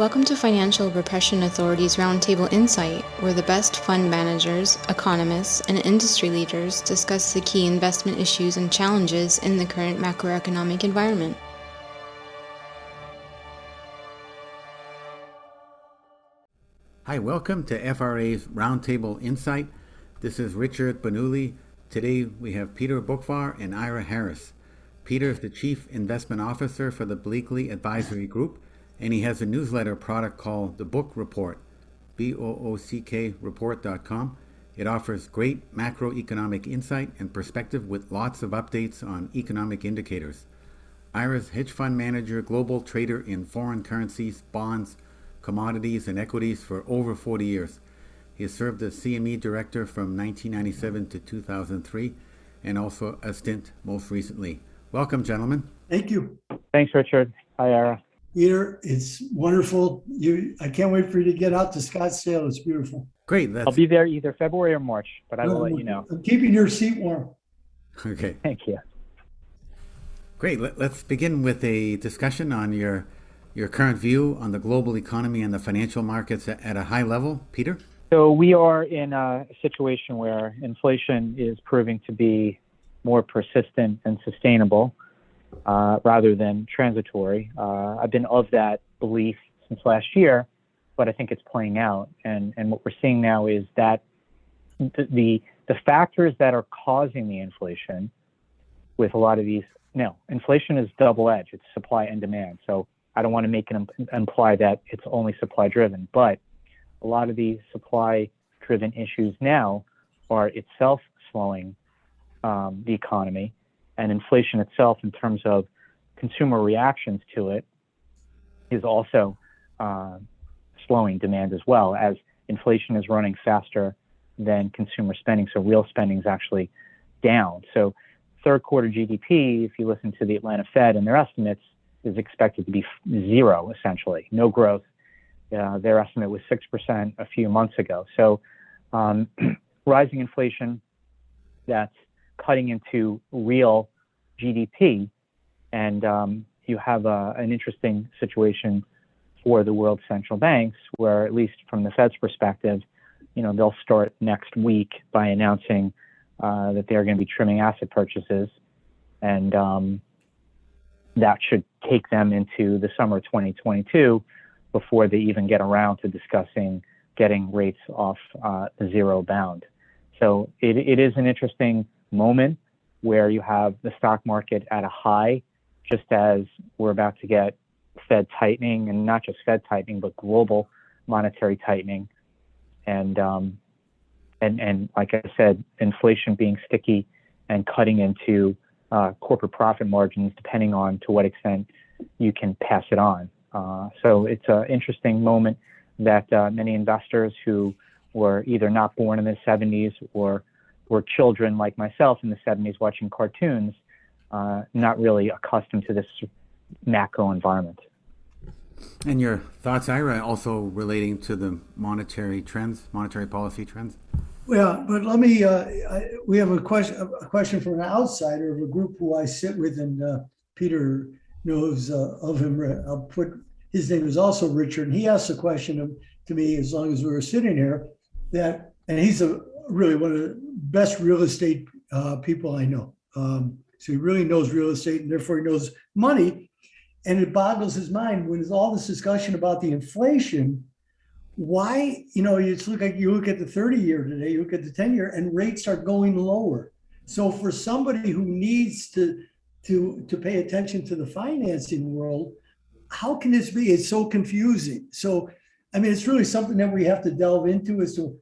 Welcome to Financial Repression Authority's Roundtable Insight, where the best fund managers, economists, and industry leaders discuss the key investment issues and challenges in the current macroeconomic environment. Hi, welcome to FRA's Roundtable Insight. This is Richard Bernoulli. Today we have Peter Boockvar and Ira Harris. Peter is the Chief Investment Officer for the Bleakley Advisory Group, and he has a newsletter product called the Book Report, BOOCK report.com. It offers great macroeconomic insight and perspective with lots of updates on economic indicators. Ira's hedge fund manager, global trader in foreign currencies, bonds, commodities, and equities for over 40 years. He has served as CME director from 1997 to 2003, and also a stint most recently. Welcome, gentlemen. Thank you. Thanks, Richard. Hi, Ira. Peter, it's wonderful. I can't wait for you to get out to Scottsdale. It's beautiful. Great. I'll be there either February or March, but I will let you know. I'm keeping your seat warm. Okay. Thank you. Great. Let's begin with a discussion on your current view on the global economy and the financial markets at a high level. Peter? So we are in a situation where inflation is proving to be more persistent and sustainable rather than transitory. I've been of that belief since last year, but I think it's playing out. And what we're seeing now is that the factors that are causing the inflation with a lot of these, inflation is double-edged. It's supply and demand. So I don't want to make it imply that it's only supply-driven, but a lot of these supply-driven issues now are itself slowing the economy, and inflation itself in terms of consumer reactions to it is also slowing demand as well, as inflation is running faster than consumer spending. So real spending is actually down. So third quarter GDP, if you listen to the Atlanta Fed and their estimates, is expected to be zero, essentially, no growth. Their estimate was 6% a few months ago. So rising inflation that's cutting into real GDP, and you have an interesting situation for the world central banks, where at least from the Fed's perspective, they'll start next week by announcing that they're going to be trimming asset purchases, and that should take them into the summer of 2022 before they even get around to discussing getting rates off the zero bound. So it is an interesting moment where you have the stock market at a high, just as we're about to get Fed tightening, and not just Fed tightening, but global monetary tightening. And like I said, inflation being sticky and cutting into corporate profit margins, depending on to what extent you can pass it on. So it's an interesting moment that many investors who were either not born in the 70s or were children like myself in the 70s watching cartoons, not really accustomed to this macro environment. And your thoughts, Ira, also relating to the monetary policy trends? Well, but let me, we have a question from an outsider of a group who I sit with, and Peter knows of him. I'll put, his name is also Richard, and he asked a question to me as long as we were sitting here, and he's really one of the best real estate people I know. So he really knows real estate, and therefore he knows money. And it boggles his mind when there's all this discussion about the inflation. Why, you look at the 30-year today, you look at the 10-year, and rates are going lower. So for somebody who needs to pay attention to the financing world, how can this be? It's so confusing. So, it's really something that we have to delve into as to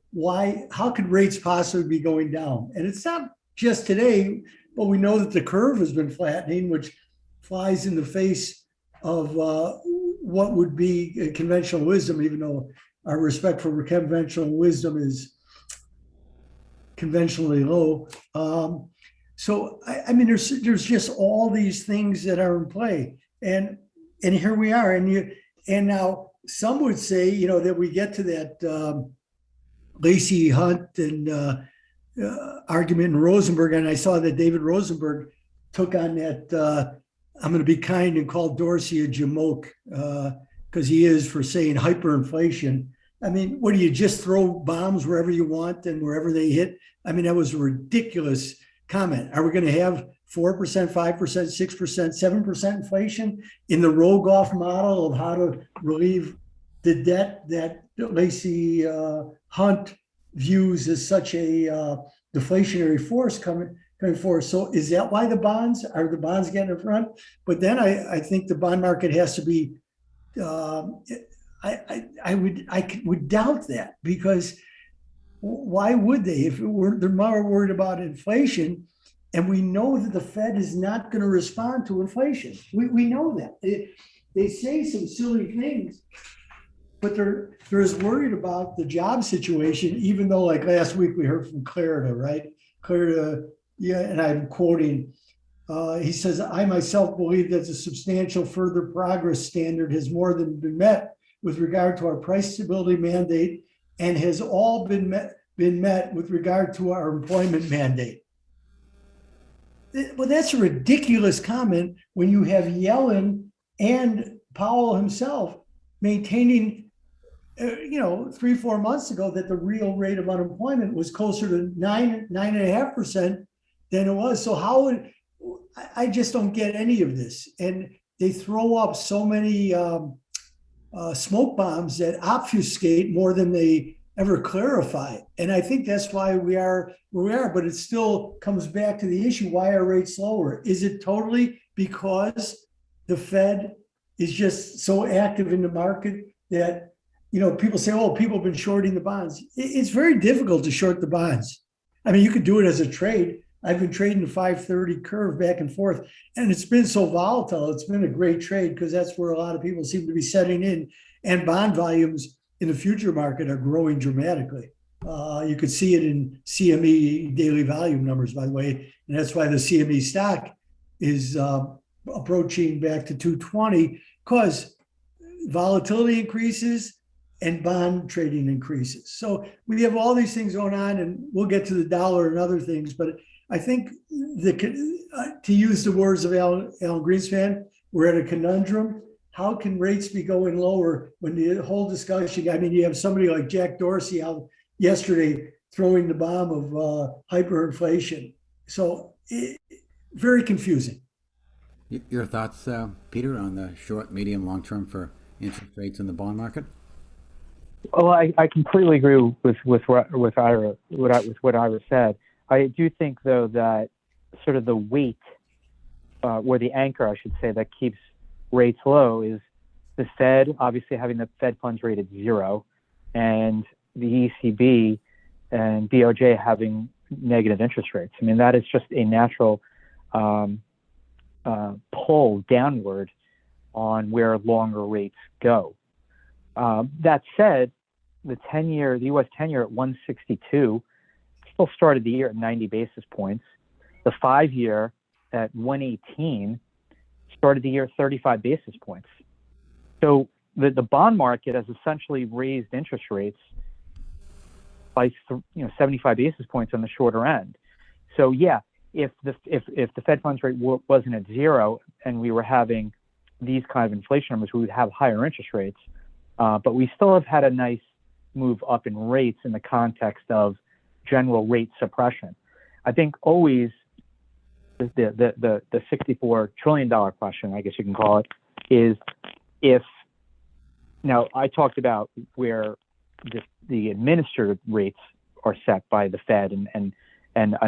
how could rates possibly be going down? And it's not just today, but we know that the curve has been flattening, which flies in the face of what would be conventional wisdom, even though our respect for conventional wisdom is conventionally low. So there's just all these things that are in play, and here we are, and now some would say that we get to that Lacey Hunt and argument in Rosenberg, and I saw that David Rosenberg took on that. I'm going to be kind and call Dorsey a jamoke because he is for saying hyperinflation. I mean, what do you just throw bombs wherever you want and wherever they hit? I mean, that was a ridiculous comment. Are we going to have 4%, 5%, 6%, 7% inflation in the Rogoff model of how to relieve the debt that Lacey Hunt views as such a deflationary force coming forward? So is that why the bonds getting in front? But then I think the bond market has to be. I would doubt that, because why would they? If they're more worried about inflation, and we know that the Fed is not going to respond to inflation. We know that. They say some silly things, but they're as worried about the job situation, even though, like last week, we heard from Clarida, right? Clarida, yeah, and I'm quoting, he says, I myself believe that the substantial further progress standard has more than been met with regard to our price stability mandate, and has all been met with regard to our employment mandate. Well, that's a ridiculous comment when you have Yellen and Powell himself maintaining, 3-4 months ago, that the real rate of unemployment was closer to 9.5% than it was. So I just don't get any of this. And they throw up so many smoke bombs that obfuscate more than they ever clarify. And I think that's why we are where we are. But it still comes back to the issue: why are rates lower? Is it totally because the Fed is just so active in the market that, people say, oh, people have been shorting the bonds? It's very difficult to short the bonds. I mean, you could do it as a trade. I've been trading the 530 curve back and forth, and it's been so volatile. It's been a great trade because that's where a lot of people seem to be setting in, and bond volumes in the future market are growing dramatically. You could see it in CME daily volume numbers, by the way, and that's why the CME stock is approaching back to 220, because volatility increases and bond trading increases. So we have all these things going on, and we'll get to the dollar and other things, but I think to use the words of Alan Greenspan, we're at a conundrum. How can rates be going lower when the whole discussion? I mean, you have somebody like Jack Dorsey out yesterday throwing the bomb of hyperinflation. So very confusing. Your thoughts, Peter, on the short, medium, long term for interest rates in the bond market? Well, I completely agree with what Ira said. I do think, though, that sort of the weight, or the anchor, I should say, that keeps rates low is the Fed, obviously having the Fed funds rate at 0, and the ECB and BOJ having negative interest rates. I mean, that is just a natural pull downward on where longer rates go. That said, the U.S. 10-year at 162 still started the year at 90 basis points. The 5-year at 118 started the year at 35 basis points. So the bond market has essentially raised interest rates by 75 basis points on the shorter end. So yeah, if the Fed funds rate wasn't at 0 and we were having these kind of inflation numbers, we would have higher interest rates. But we still have had a nice move up in rates in the context of general rate suppression. I think always the $64 trillion question, I guess you can call it, is if, now I talked about where the administered rates are set by the Fed and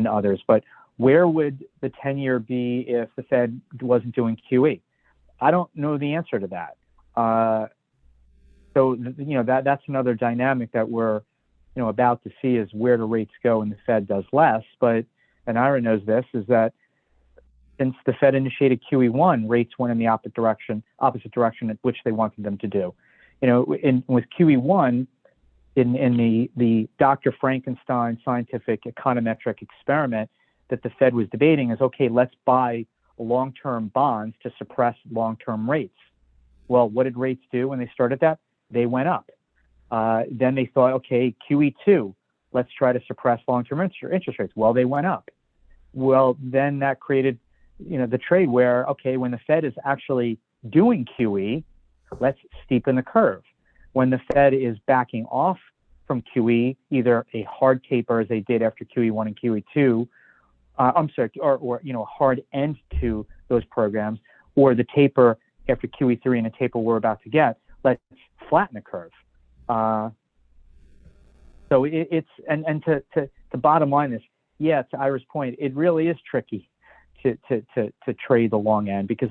others, but where would the 10-year be if the Fed wasn't doing QE? I don't know the answer to that. So that's another dynamic that we're about to see, is where do rates go when the Fed does less. But, and Ira knows this, is that since the Fed initiated QE1, rates went in the opposite direction at which they wanted them to do. With QE1, in the Dr. Frankenstein scientific econometric experiment that the Fed was debating is, okay, let's buy long-term bonds to suppress long-term rates. Well, what did rates do when they started that? They went up. Then they thought, okay, QE2, let's try to suppress long-term interest rates. Well, they went up. Well, then that created, the trade where, okay, when the Fed is actually doing QE, let's steepen the curve. When the Fed is backing off from QE, either a hard taper as they did after QE1 and QE2, or a hard end to those programs, or the taper after QE3 and a taper we're about to get, let's flatten the curve. So to bottom line this, to Ira's point, it really is tricky to trade the long end, because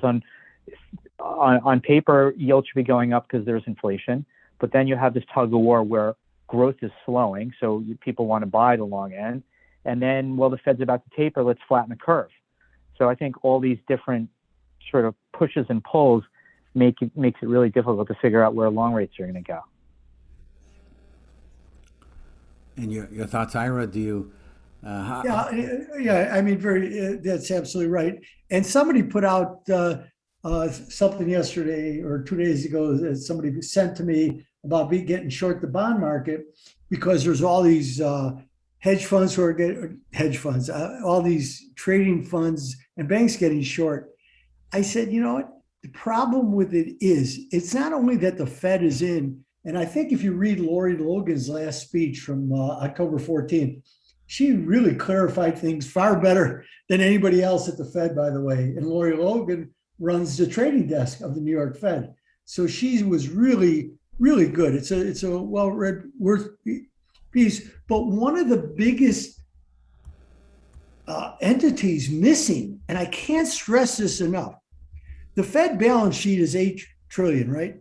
on paper yields should be going up because there's inflation, but then you have this tug of war where growth is slowing, so people want to buy the long end, and then the Fed's about to taper, let's flatten the curve. So I think all these different sort of pushes and pulls makes it really difficult to figure out where long rates are going to go. And your thoughts, Ira? Do you? I mean, that's absolutely right. And somebody put out something yesterday or 2 days ago that somebody sent to me about getting short the bond market, because there's all these hedge funds who are getting all these trading funds and banks getting short. I said, you know what? The problem with it is it's not only that the Fed is in, and I think if you read Lori Logan's last speech from October 14th, she really clarified things far better than anybody else at the Fed, by the way. And Lori Logan runs the trading desk of the New York Fed. So she was really, really good. It's a well-read worth piece. But one of the biggest entities missing, and I can't stress this enough, the Fed balance sheet is $8 trillion, right?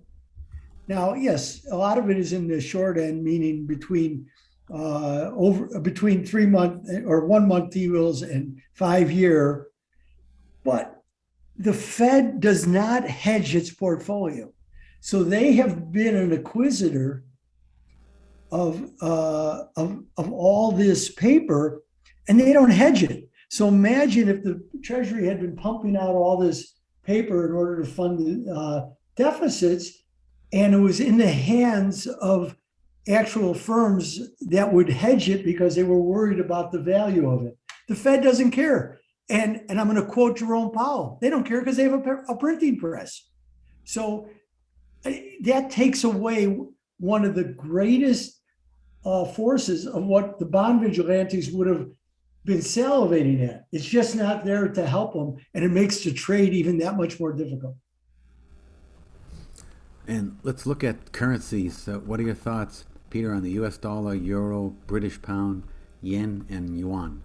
Now, yes, a lot of it is in the short end, meaning between 3 month or 1 month T-bills and 5 year. But the Fed does not hedge its portfolio. So they have been an acquisitor of all this paper, and they don't hedge it. So imagine if the Treasury had been pumping out all this paper in order to fund deficits, and it was in the hands of actual firms that would hedge it because they were worried about the value of it. The Fed doesn't care. And I'm going to quote Jerome Powell. They don't care because they have a printing press. So that takes away one of the greatest forces of what the bond vigilantes would have been salivating at. It's just not there to help them, and it makes the trade even that much more difficult. And let's look at currencies. So what are your thoughts, Peter, on the US dollar, euro, British pound, yen, and yuan?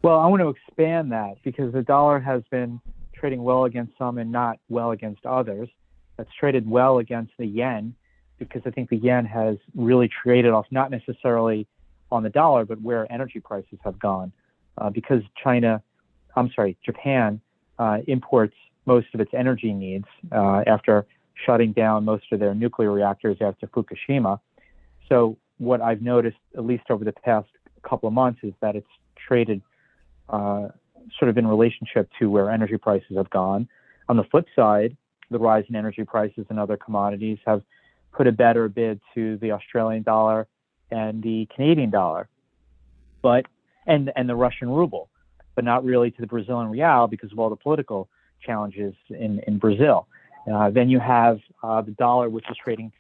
Well, I want to expand that because the dollar has been trading well against some and not well against others. That's traded well against the yen because I think the yen has really traded off, not necessarily on the dollar, but where energy prices have gone. Because Japan imports most of its energy needs after shutting down most of their nuclear reactors after Fukushima. So what I've noticed, at least over the past couple of months, is that it's traded sort of in relationship to where energy prices have gone. On the flip side, the rise in energy prices and other commodities have put a better bid to the Australian dollar and the Canadian dollar, and the Russian ruble, but not really to the Brazilian real because of all the political challenges in Brazil. Then you have the dollar, which is trading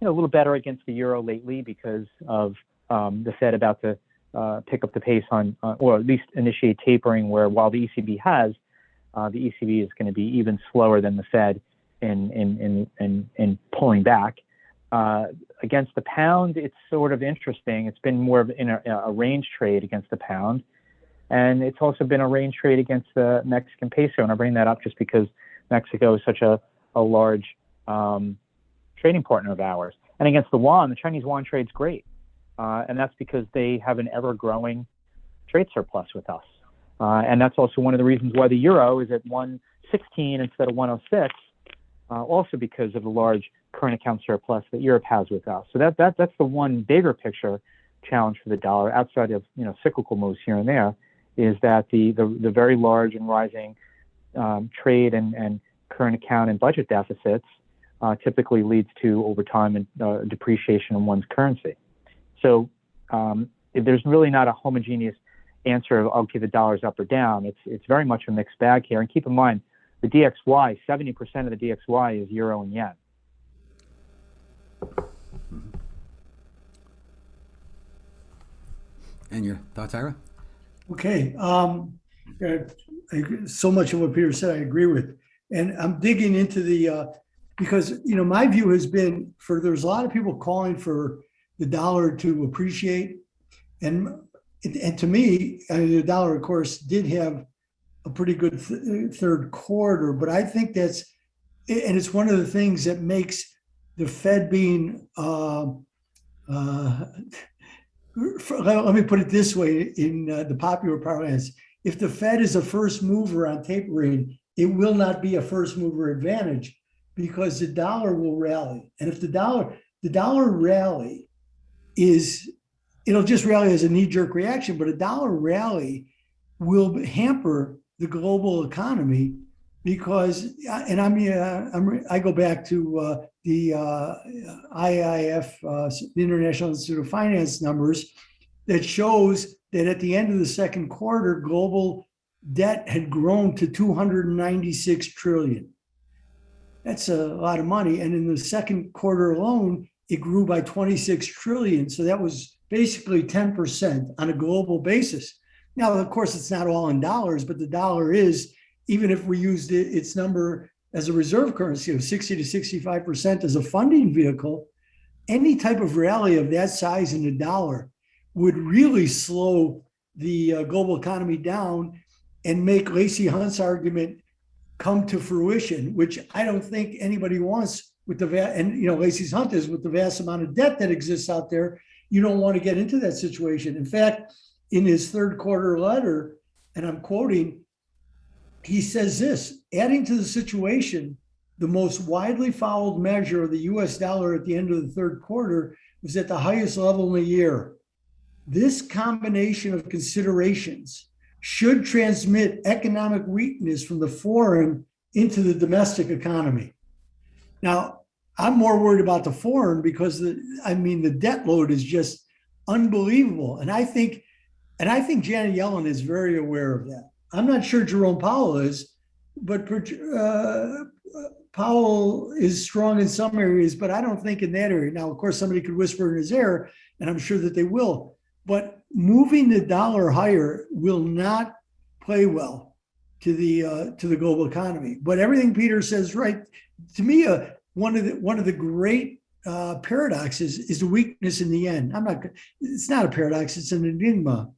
a little better against the euro lately because of the Fed about to pick up the pace on, or at least initiate tapering, where while the ECB has, the ECB is going to be even slower than the Fed in pulling back. Against the pound, it's sort of interesting. It's been more of a range trade against the pound. And it's also been a range trade against the Mexican peso. And I bring that up just because Mexico is such a large trading partner of ours. And against the yuan, the Chinese yuan trade's great. And that's because they have an ever-growing trade surplus with us. And that's also one of the reasons why the euro is at 116 instead of 106, also because of the large current account surplus that Europe has with us. So that's the one bigger picture challenge for the dollar, outside of cyclical moves here and there, is that the very large and rising trade and current account and budget deficits typically leads to, over time, depreciation in one's currency. So if there's really not a homogeneous answer of, okay, the dollar's up or down. It's very much a mixed bag here. And keep in mind, the DXY, 70% of the DXY is euro and yen. And your thoughts, Ira? Okay. So much of what Peter said, I agree with. And I'm digging into because, my view has been there's a lot of people calling for the dollar to appreciate. And to me, the dollar, of course, did have a pretty good third quarter, but I think and it's one of the things that makes the Fed being, let me put it this way in the popular parlance. If the Fed is a first mover on tapering, it will not be a first mover advantage because the dollar will rally. And if the dollar rally it'll just rally as a knee-jerk reaction, but a dollar rally will hamper the global economy because, and I go back to the IIF, the International Institute of Finance numbers that shows that at the end of the second quarter, global debt had grown to 296 trillion. That's a lot of money. And in the second quarter alone, it grew by 26 trillion. So that was basically 10% on a global basis. Now, of course, it's not all in dollars, but the dollar is, even if we used its number as a reserve currency of 60 to 65% as a funding vehicle, any type of rally of that size in the dollar would really slow the global economy down and make Lacey Hunt's argument come to fruition, which I don't think anybody wants with Lacey Hunt is with the vast amount of debt that exists out there. You don't want to get into that situation. In fact, in his third quarter letter, and I'm quoting, he says this: adding to the situation, the most widely followed measure of the US dollar at the end of the third quarter was at the highest level in a year. This combination of considerations should transmit economic weakness from the foreign into the domestic economy. Now, I'm more worried about the foreign because the debt load is just unbelievable. And I think Janet Yellen is very aware of that. I'm not sure Jerome Powell is, but Powell is strong in some areas, but I don't think in that area. Now, of course, somebody could whisper in his ear, and I'm sure that they will. But moving the dollar higher will not play well to the global economy. But everything Peter says, right? To me, one of the great paradoxes is the weakness in the yen. It's not a paradox; it's an enigma.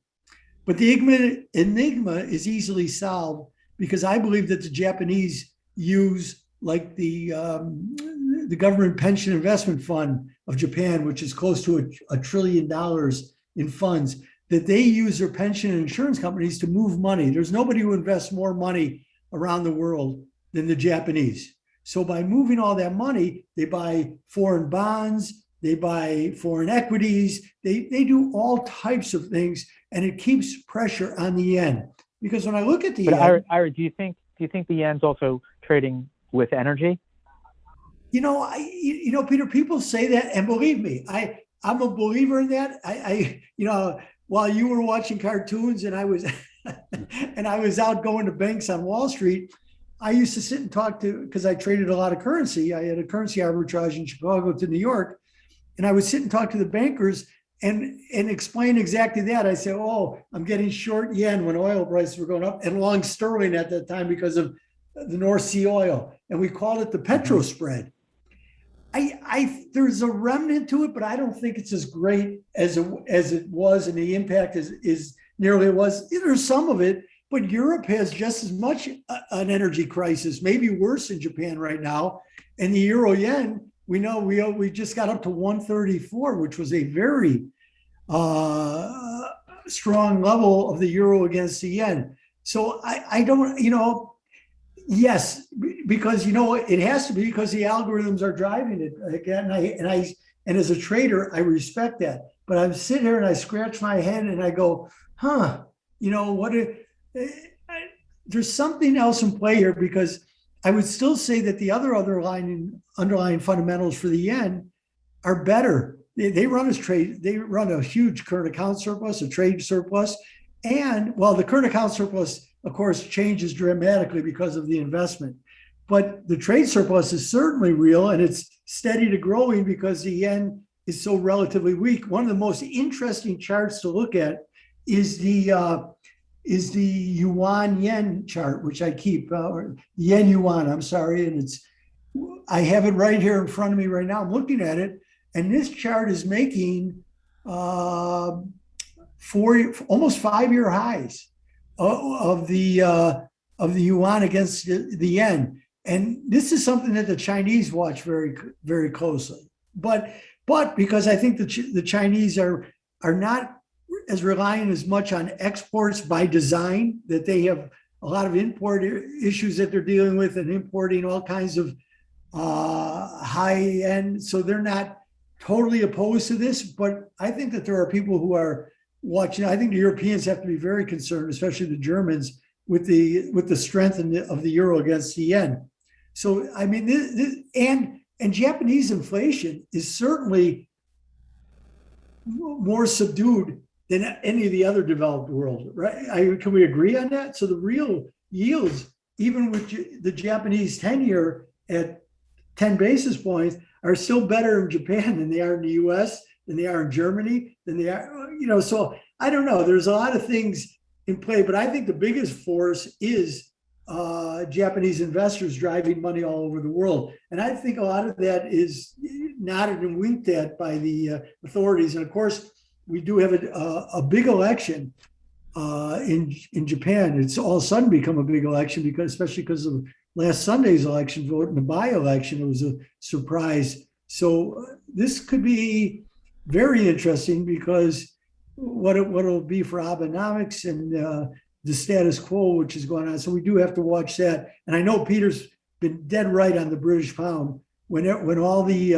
But the enigma is easily solved because I believe that the Japanese use, like the government pension investment fund of Japan, which is close to $1 trillion in funds, that they use their pension and insurance companies to move money. There's nobody who invests more money around the world than the Japanese. So by moving all that money, they buy foreign bonds, they buy foreign equities, they do all types of things, and it keeps pressure on the yen. Because when I look at the yen, Ira, do you think the yen's also trading with energy? Peter, people say that, and believe me, I'm a believer in that. While you were watching cartoons and I was and I was out going to banks on Wall Street, I used to sit and talk because I traded a lot of currency. I had a currency arbitrage in Chicago to New York, and I would sit and talk to the bankers and explain exactly that. I said, "Oh, I'm getting short yen when oil prices were going up, and long sterling at that time because of the North Sea oil, and we called it the petro spread." There's a remnant to it, but I don't think it's as great as it was, and the impact is nearly it was. There's some of it, but Europe has just as much an energy crisis, maybe worse in Japan right now. And the euro yen, we know we just got up to 134, which was a very strong level of the euro against the yen. So I don't, yes, because it has to be because the algorithms are driving it again. And as a trader, I respect that. But I'm sitting here and I scratch my head and I go, there's something else in play here, because I would still say that the other underlying fundamentals for the yen are better. They run a huge current account surplus, a trade surplus, and the current account surplus of course, changes dramatically because of the investment. But the trade surplus is certainly real, and it's steady to growing because the yen is so relatively weak. One of the most interesting charts to look at is the Yuan Yen chart, which I keep, or Yen Yuan, I'm sorry, and I have it right here in front of me right now. I'm looking at it, and this chart is making almost 5-year highs of the yuan against the yen. And this is something that the Chinese watch very, very closely. But because I think the Chinese are not as reliant as much on exports by design, that they have a lot of import issues that they're dealing with and importing all kinds of high end. So they're not totally opposed to this, but I think that there are people who are watching. I think the Europeans have to be very concerned, especially the Germans, with the strength of the euro against the yen. So I mean, and Japanese inflation is certainly more subdued than any of the other developed world, right? Can we agree on that? So the real yields, even with the Japanese 10-year at 10 basis points, are still better in Japan than they are in the US, than they are in Germany, than they are, so I don't know. There's a lot of things in play, but I think the biggest force is Japanese investors driving money all over the world. And I think a lot of that is nodded and winked at by the authorities. And of course, we do have a big election in Japan. It's all of a sudden become a big election especially because of last Sunday's election vote and the by-election. It was a surprise. So this could be very interesting because what it'll be for Abenomics and the status quo, which is going on. So we do have to watch that. And I know Peter's been dead right on the British pound. When all the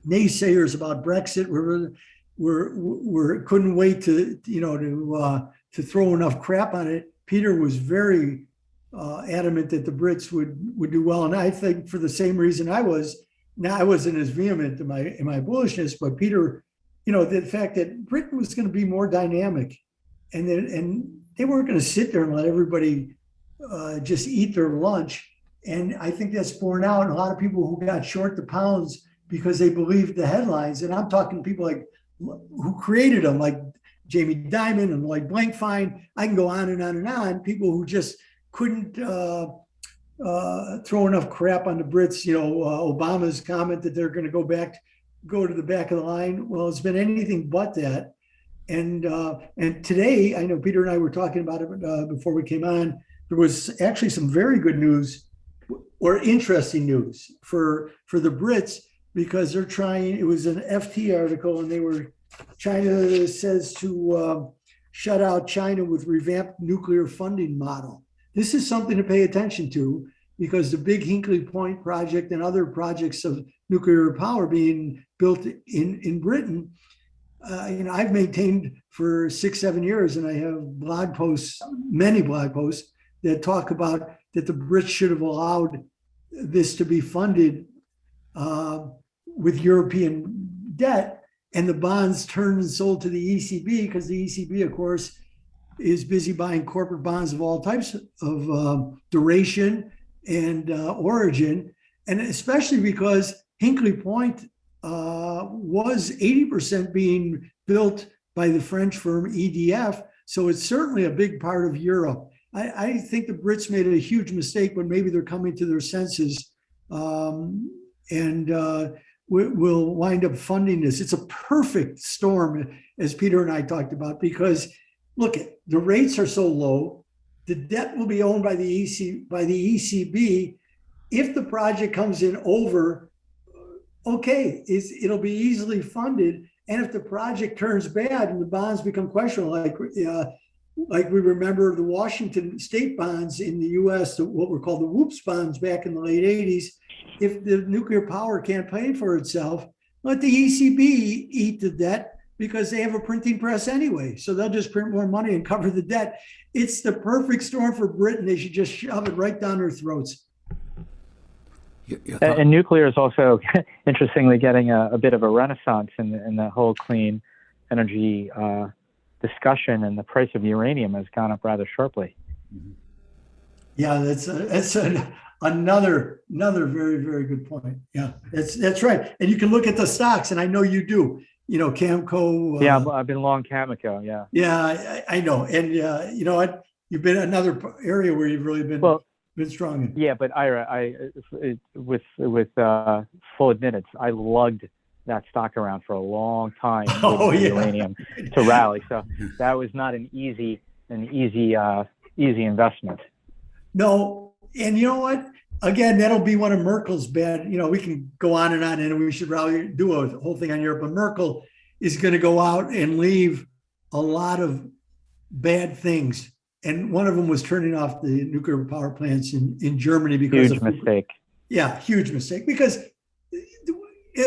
naysayers about Brexit were couldn't wait to throw enough crap on it, Peter was very adamant that the Brits would do well. And I think for the same reason I wasn't as vehement in my bullishness, but Peter, the fact that Britain was going to be more dynamic, and they weren't going to sit there and let everybody just eat their lunch. And I think that's borne out. And a lot of people who got short the pounds because they believed the headlines, and I'm talking people who created them, like Jamie Dimon and like Blankfein. I can go on and on and on. People who just couldn't throw enough crap on the Brits. Obama's comment that they're going to go to the back of the line. Well, it's been anything but that. And today, I know Peter and I were talking about it before we came on. There was actually some very good news or interesting news for the Brits, because they're trying. It was an FT article, and China says to shut out China with revamped nuclear funding model. This is something to pay attention to, because the big Hinkley Point project and other projects of nuclear power being built in Britain, I've maintained for 6-7 years, and I have many blog posts that talk about that the Brits should have allowed this to be funded with European debt, and the bonds turned and sold to the ECB, because the ECB, of course, is busy buying corporate bonds of all types of duration and origin, and especially because Hinkley Point was 80% being built by the French firm EDF. So it's certainly a big part of Europe. I think the Brits made a huge mistake, but maybe they're coming to their senses and will wind up funding this. It's a perfect storm, as Peter and I talked about, because look, the rates are so low. The debt will be owned by the ECB. If the project comes in over, okay, it'll be easily funded. And if the project turns bad and the bonds become questionable, like we remember the Washington state bonds in the US, what were called the Whoops bonds back in the late 80s, if the nuclear power can't pay for itself, let the ECB eat the debt, because they have a printing press anyway. So they'll just print more money and cover the debt. It's the perfect storm for Britain. They should just shove it right down their throats. And nuclear is also, interestingly, getting a bit of a renaissance in the whole clean energy discussion and the price of uranium has gone up rather sharply. Yeah, another very, very good point. Yeah, that's right. And you can look at the stocks, and I know you do. Camco. Yeah, I've been long Cameco. Yeah. Yeah, I know. And you know what? You've been another area where you've really been strong in. Yeah, but Ira, with full admittance, I lugged that stock around for a long time waiting for uranium to rally. So that was not an easy investment. No, and you know what? Again, that'll be one of Merkel's bad. We can go on, and we should probably do a whole thing on Europe. But Merkel is going to go out and leave a lot of bad things. And one of them was turning off the nuclear power plants in Germany because huge mistake. Yeah, huge mistake. Because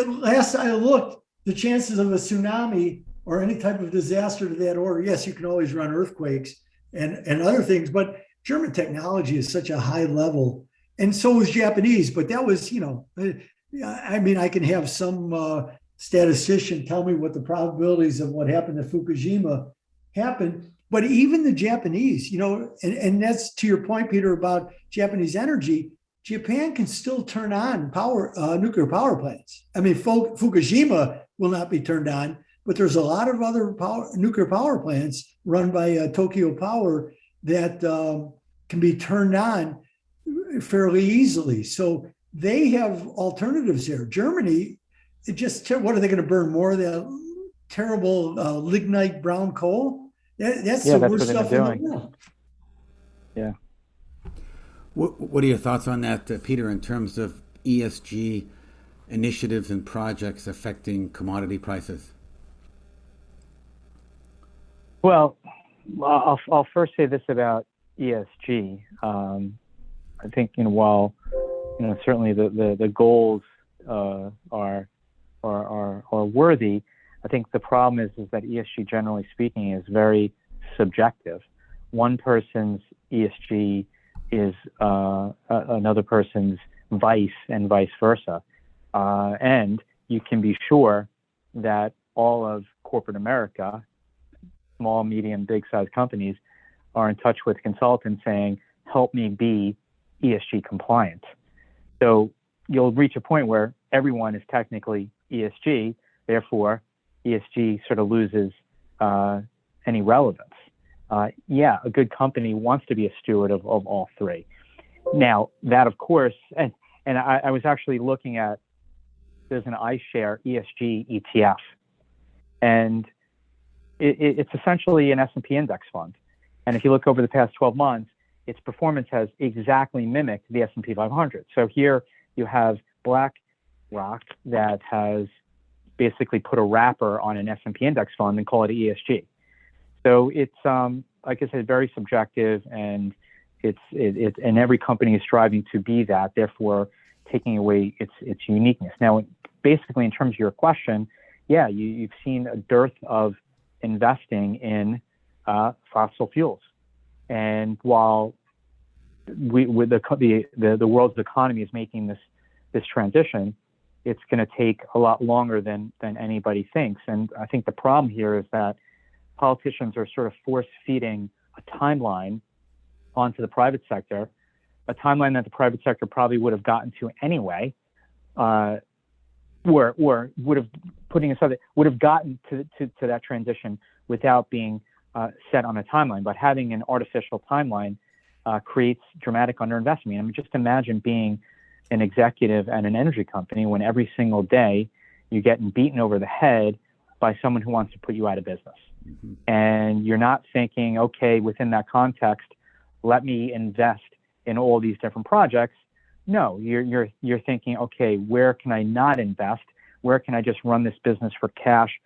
last I looked, the chances of a tsunami or any type of disaster to that order, yes, you can always run earthquakes and other things, but German technology is such a high level, and so was Japanese. But that was, I mean, I can have some statistician tell me what the probabilities of what happened to Fukushima happened. But even the Japanese, and that's to your point, Peter, about Japanese energy. Japan can still turn on nuclear power plants. I mean, Fukushima will not be turned on, but there's a lot of other nuclear power plants run by Tokyo Power that can be turned on fairly easily. So they have alternatives there. Germany, what are they going to burn more of that terrible lignite brown coal? That's the worst stuff in the world. Yeah. What are your thoughts on that, Peter, in terms of ESG initiatives and projects affecting commodity prices? Well, I'll first say this about ESG. I think, while certainly the goals are worthy, I think the problem is that ESG, generally speaking, is very subjective. One person's ESG is another person's vice, and vice versa. And you can be sure that all of corporate America, small, medium, big-sized companies, are in touch with consultants saying, help me be ESG compliant. So you'll reach a point where everyone is technically ESG, therefore ESG sort of loses any relevance. A good company wants to be a steward of all three. Now, that, of course, and I was actually looking at, there's an iShare ESG ETF, and it's essentially an S&P index fund. And if you look over the past 12 months, its performance has exactly mimicked the S&P 500. So here you have BlackRock that has basically put a wrapper on an S&P index fund and call it ESG. So it's, like I said, very subjective, and and every company is striving to be that, therefore taking away its uniqueness. Now, basically, in terms of your question, you've seen a dearth of investing in fossil fuels, and while the world's economy is making this transition, it's going to take a lot longer than anybody thinks. And I think the problem here is that politicians are sort of force-feeding a timeline onto the private sector, a timeline that the private sector probably would have gotten to anyway, or would have gotten to that transition without being set on a timeline. But having an artificial timeline creates dramatic underinvestment. I mean, just imagine being an executive at an energy company when every single day you're getting beaten over the head by someone who wants to put you out of business. Mm-hmm. And you're not thinking, okay, within that context, let me invest in all these different projects. No, you're thinking, okay, where can I not invest? Where can I just run this business for cash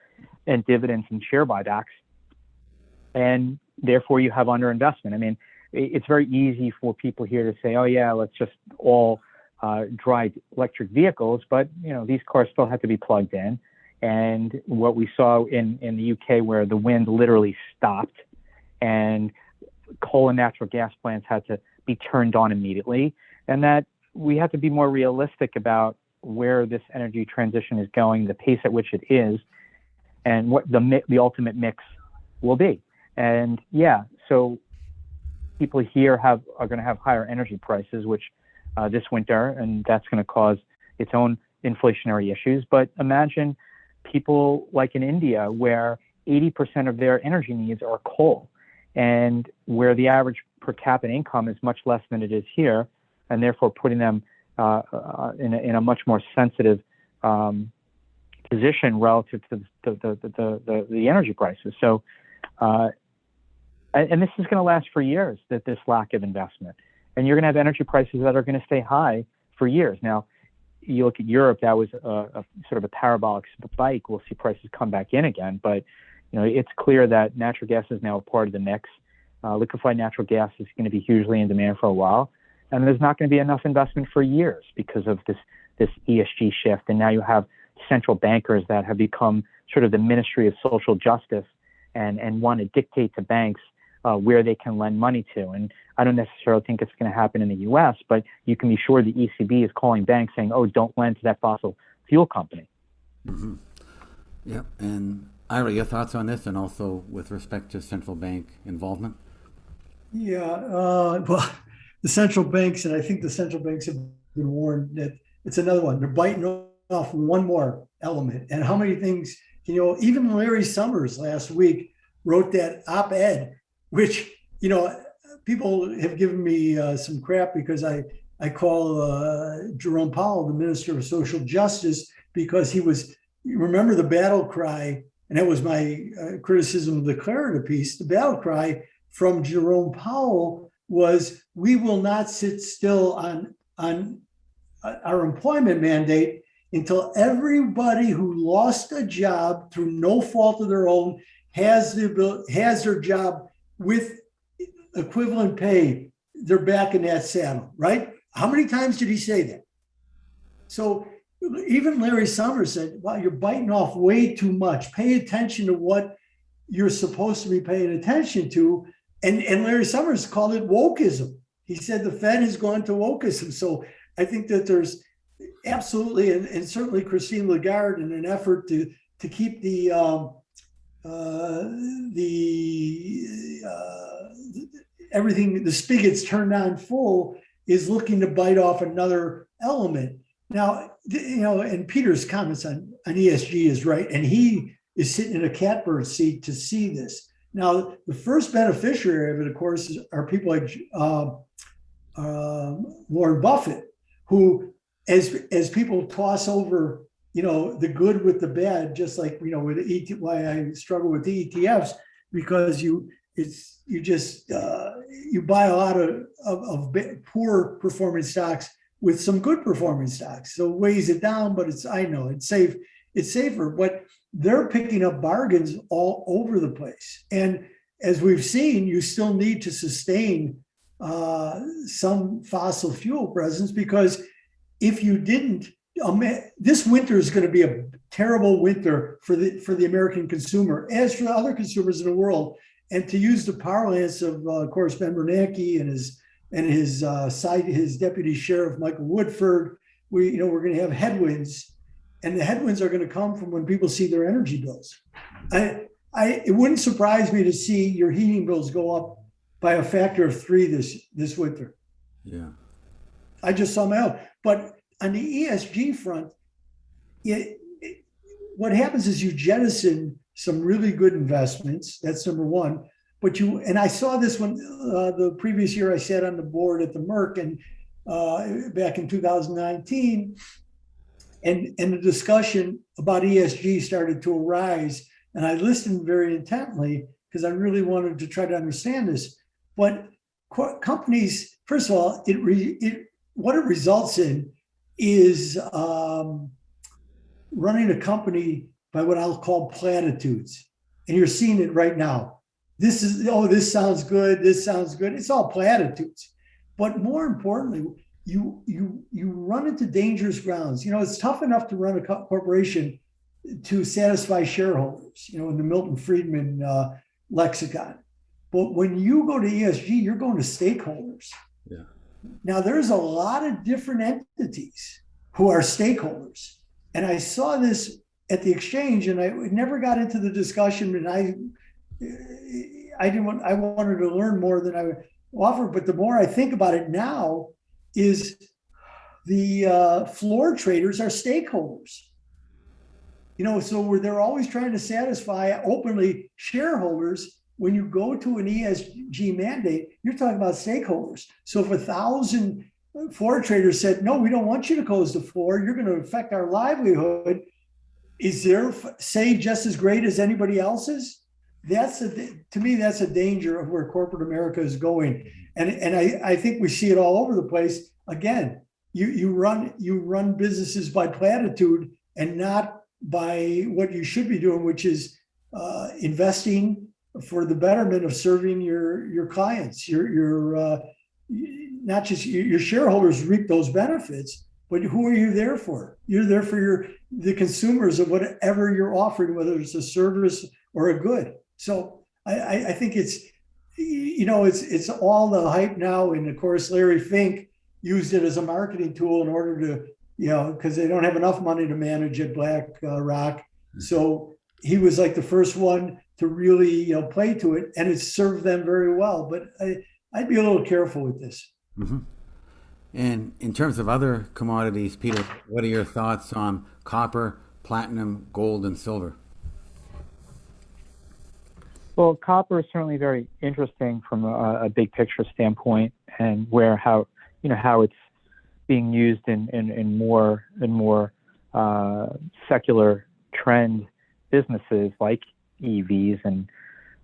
and dividends and share buybacks? And therefore you have underinvestment. I mean, it's very easy for people here to say, oh yeah, let's just all drive electric vehicles, but these cars still have to be plugged in. And what we saw in the UK, where the wind literally stopped and coal and natural gas plants had to be turned on immediately, and that we have to be more realistic about where this energy transition is going, the pace at which it is, and what the ultimate mix will be. And yeah, so people here are going to have higher energy prices, which this winter, and that's going to cause its own inflationary issues. But imagine people like in India, where 80% of their energy needs are coal, and where the average per capita income is much less than it is here, and therefore putting them in a much more sensitive position relative to the energy prices. So, and this is going to last for years, this lack of investment. And you're going to have energy prices that are going to stay high for years. Now, you look at Europe, that was a sort of a parabolic spike. We'll see prices come back in again. But, it's clear that natural gas is now a part of the mix. Liquefied natural gas is going to be hugely in demand for a while. And there's not going to be enough investment for years because of this ESG shift. And now you have central bankers that have become sort of the Ministry of Social Justice and want to dictate to banks where they can lend money to. And I don't necessarily think it's going to happen in the U.S., but you can be sure the ECB is calling banks saying, oh, don't lend to that fossil fuel company. Mm-hmm. Yeah. And Ira, your thoughts on this, and also with respect to central bank involvement? Yeah, well, the central banks, and I think the central banks have been warned that it's another one. They're biting off one more element. And how many things, even Larry Summers last week wrote that op-ed, which, people have given me some crap because I call Jerome Powell the Minister of Social Justice, because he was, remember the battle cry, and that was my criticism of the Clarida piece, the battle cry from Jerome Powell was, we will not sit still on our employment mandate until everybody who lost a job through no fault of their own has their job with equivalent pay. They're back in that saddle, right? How many times did he say that? So even Larry Summers said, wow, you're biting off way too much. Pay attention to what you're supposed to be paying attention to. And Larry Summers called it wokeism. He said the Fed has gone to wokeism. So I think that there's absolutely, and certainly Christine Lagarde, in an effort to keep everything, the spigots turned on full, is looking to bite off another element. Now, and Peter's comments on ESG is right, and he is sitting in a catbird seat to see this. Now, the first beneficiary of it, of course, are people like Warren Buffett, who, as people toss over, the good with the bad, just like with why I struggle with the ETFs, because you buy a lot of poor performing stocks with some good performing stocks, so it weighs it down. But it's safe. It's safer, but they're picking up bargains all over the place. And as we've seen, you still need to sustain some fossil fuel presence, because if you didn't, this winter is going to be a terrible winter for the American consumer, as for other consumers in the world. And to use the parlance of course, Ben Bernanke and his deputy sheriff Michael Woodford, we're going to have headwinds. And the headwinds are going to come from when people see their energy bills. It wouldn't surprise me to see your heating bills go up by a factor of 3 this winter. Yeah, I just saw my own. But on the ESG front, what happens is you jettison some really good investments. That's number one. But and I saw this when the previous year I sat on the board at the Merck, and back in 2019. And the discussion about ESG started to arise, and I listened very intently because I really wanted to try to understand this. But companies, first of all, what it results in is running a company by what I'll call platitudes, and you're seeing it right now. This sounds good. This sounds good. It's all platitudes, but more importantly, you run into dangerous grounds. It's tough enough to run a corporation to satisfy shareholders, in the Milton Friedman lexicon. But when you go to ESG, you're going to stakeholders. Yeah. Now, there's a lot of different entities who are stakeholders. And I saw this at the exchange, and I never got into the discussion, and I wanted to learn more than I would offer, but the more I think about it now, is the floor traders are stakeholders. So where they're always trying to satisfy openly shareholders. When you go to an ESG mandate, you're talking about stakeholders. So if 1,000 floor traders said, no, we don't want you to close the floor, you're going to affect our livelihood, is their say just as great as anybody else's? To me, that's a danger of where corporate America is going. And I think we see it all over the place. Again, you run businesses by platitude and not by what you should be doing, which is investing for the betterment of serving your clients. Your not just your shareholders reap those benefits, but who are you there for? You're there for the consumers of whatever you're offering, whether it's a service or a good. So I think it's all the hype now, and of course Larry Fink used it as a marketing tool in order to because they don't have enough money to manage at BlackRock. So he was like the first one to really play to it, and it served them very well. But I'd be a little careful with this. Mm-hmm. And in terms of other commodities, Peter, what are your thoughts on copper, platinum, gold, and silver? Well, copper is certainly very interesting from a big picture standpoint, and how it's being used in more and more secular trend businesses like EVs, and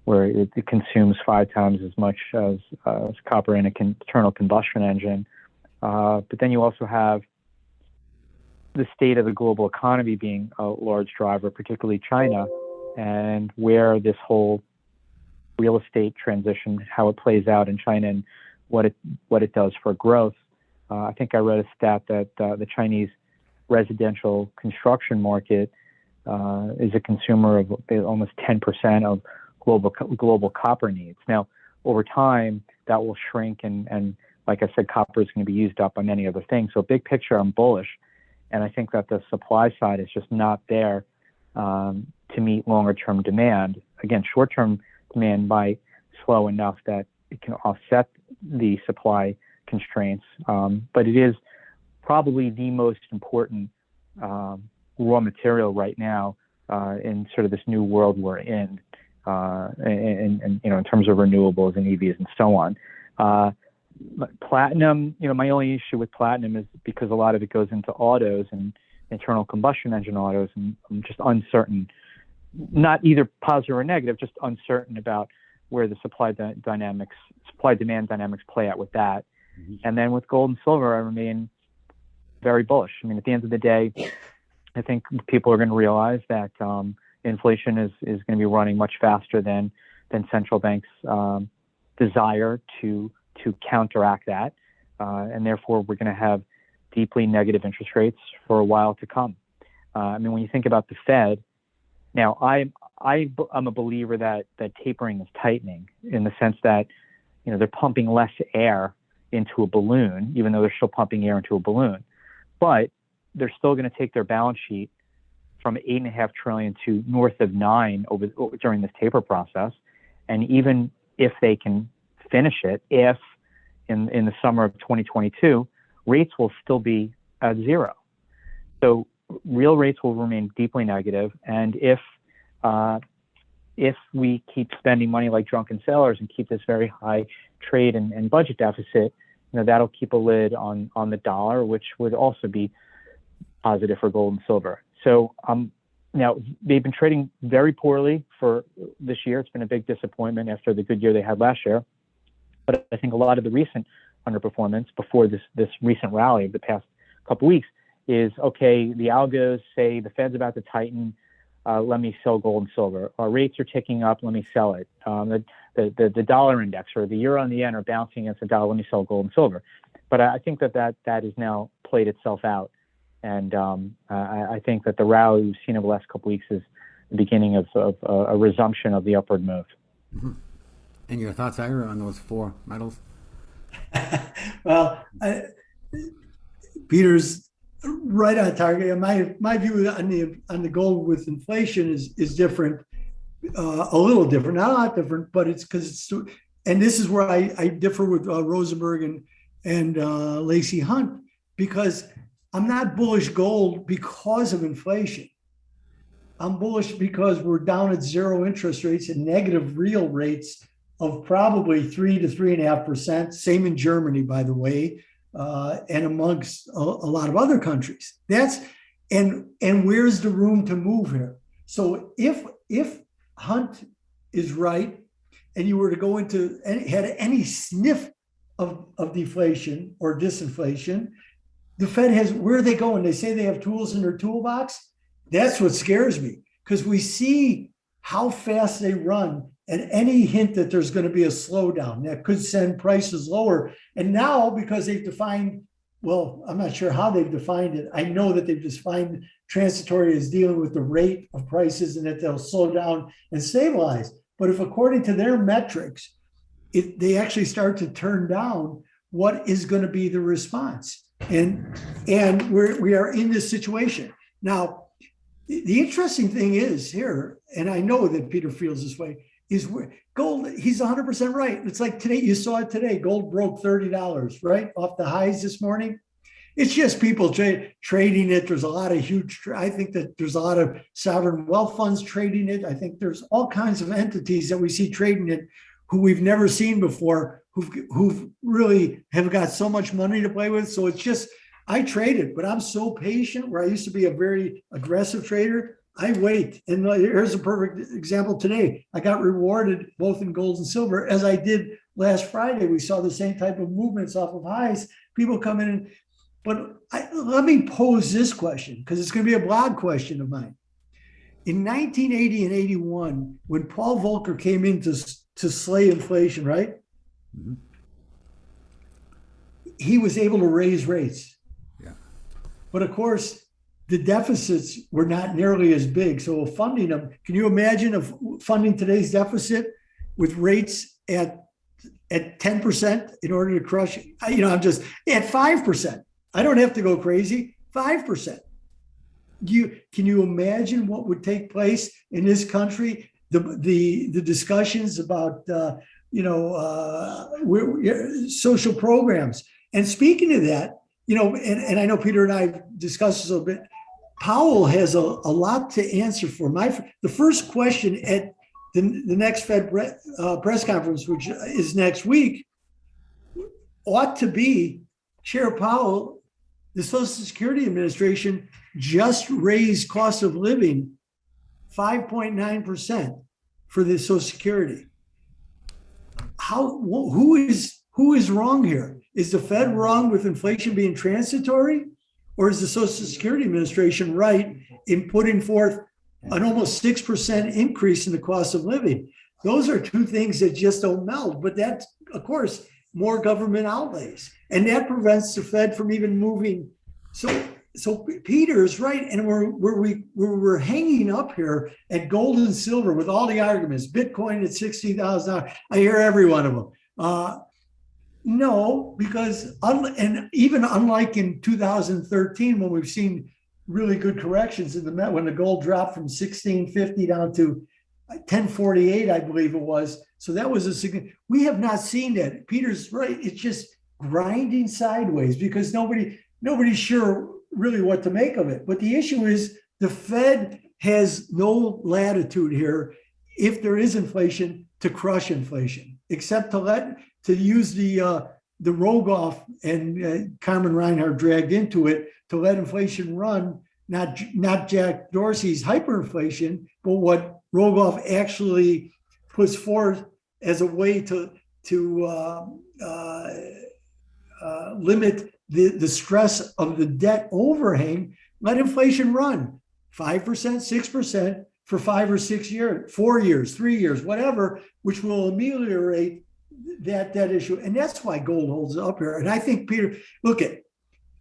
where it consumes 5 times as much as copper in an internal combustion engine. But then you also have the state of the global economy being a large driver, particularly China, and where this whole real estate transition, how it plays out in China and what it does for growth. I think I read a stat that the Chinese residential construction market is a consumer of almost 10% of global copper needs. Now, over time, that will shrink, and like I said, copper is going to be used up on many other things. So big picture, I'm bullish, and I think that the supply side is just not there to meet longer-term demand. Again, short-term demand might slow enough that it can offset the supply constraints, but it is probably the most important raw material right now in sort of this new world we're in terms of renewables and EVs and so on. Platinum, my only issue with platinum is because a lot of it goes into autos and internal combustion engine autos, and I'm just uncertain, not either positive or negative, just uncertain about where the supply-demand dynamics play out with that. Mm-hmm. And then with gold and silver, I remain very bullish. I mean, at the end of the day, I think people are going to realize that inflation is going to be running much faster than central banks' desire to counteract that, and therefore we're going to have deeply negative interest rates for a while to come. I mean, when you think about the Fed, now I'm a believer that tapering is tightening, in the sense that they're pumping less air into a balloon, even though they're still pumping air into a balloon, but they're still going to take their balance sheet from $8.5 trillion to north of $9 during this taper process. And even if they can finish it, if in the summer of 2022, rates will still be at 0. So real rates will remain deeply negative. And if we keep spending money like drunken sailors and keep this very high trade and budget deficit, that'll keep a lid on the dollar, which would also be positive for gold and silver. So now they've been trading very poorly for this year. It's been a big disappointment after the good year they had last year. But I think a lot of the recent underperformance before this recent rally of the past couple weeks is, okay, the algos say the Fed's about to tighten, let me sell gold and silver. Our rates are ticking up, let me sell it. The dollar index or the euro and the yen are bouncing against the dollar, let me sell gold and silver. But I think that has now played itself out. And I think that the rally we've seen over the last couple weeks is the beginning of a resumption of the upward move. Mm-hmm. And your thoughts, Ira, on those 4 metals? Well, Peter's right on target. My view on the gold with inflation is different. a little different, not a lot different, but it's because it's, and this is where I differ with Rosenberg and Lacey Hunt, because I'm not bullish gold because of inflation. I'm bullish because we're down at zero interest rates and negative real rates of probably 3 to 3.5%. Same in Germany, by the way, and amongst a lot of other countries. That's and where's the room to move here? So if Hunt is right, and you were to go into had any sniff of deflation or disinflation, the Fed has, where are they going? They say they have tools in their toolbox. That's what scares me, because we see how fast they run, and any hint that there's going to be a slowdown that could send prices lower. And now, because they've defined, well, I'm not sure how they've defined it. I know that they've defined transitory as dealing with the rate of prices and that they'll slow down and stabilize. But if according to their metrics, they actually start to turn down, what is going to be the response? And we are in this situation now. The interesting thing is here, and I know that Peter feels this way, is where gold, he's 100% right. It's like today, you saw it today, gold broke $30, right? Off the highs this morning. It's just people trading it. There's a lot of I think that there's a lot of sovereign wealth funds trading it. I think there's all kinds of entities that we see trading it who we've never seen before, who've really have got so much money to play with. So it's just, I traded, but I'm so patient, where I used to be a very aggressive trader. I wait. And here's a perfect example today. I got rewarded both in gold and silver, as I did last Friday. We saw the same type of movements off of highs. People come in. But let me pose this question, because it's going to be a blog question of mine. In 1980 and 81, when Paul Volcker came in to slay inflation, right? Mm-hmm. He was able to raise rates. Yeah. But of course, the deficits were not nearly as big. So funding them, can you imagine of funding today's deficit with rates at 10% in order to crush, I'm just at 5%. I don't have to go crazy, 5%. Can you imagine what would take place in this country? The discussions about social programs. And speaking of that, and I know Peter and I have discussed this a little bit. Powell has a lot to answer for. The first question at the next Fed press conference, which is next week, ought to be, Chair Powell, the Social Security Administration just raised cost of living 5.9% for the Social Security. Who is wrong here? Is the Fed wrong with inflation being transitory? Or is the Social Security Administration right in putting forth an almost 6% increase in the cost of living? Those are two things that just don't meld. But that's, of course, more government outlays. And that prevents the Fed from even moving. So Peter is right. And we're hanging up here at gold and silver with all the arguments, Bitcoin at $60,000. I hear every one of them. No, because even unlike in 2013, when we've seen really good corrections in the Met, when the gold dropped from 1650 down to 1048, I believe it was. So that was a significant. We have not seen that. Peter's right. It's just grinding sideways because nobody's sure really what to make of it. But the issue is the Fed has no latitude here, if there is inflation, to crush inflation, except to use the Rogoff and Carmen Reinhart dragged into it to let inflation run, not Jack Dorsey's hyperinflation, but what Rogoff actually puts forth as a way to limit the stress of the debt overhang. Let inflation run 5%, 6% for 5 or 6 years, 4 years, 3 years, whatever, which will ameliorate that issue. And that's why gold holds up here. And I think, Peter,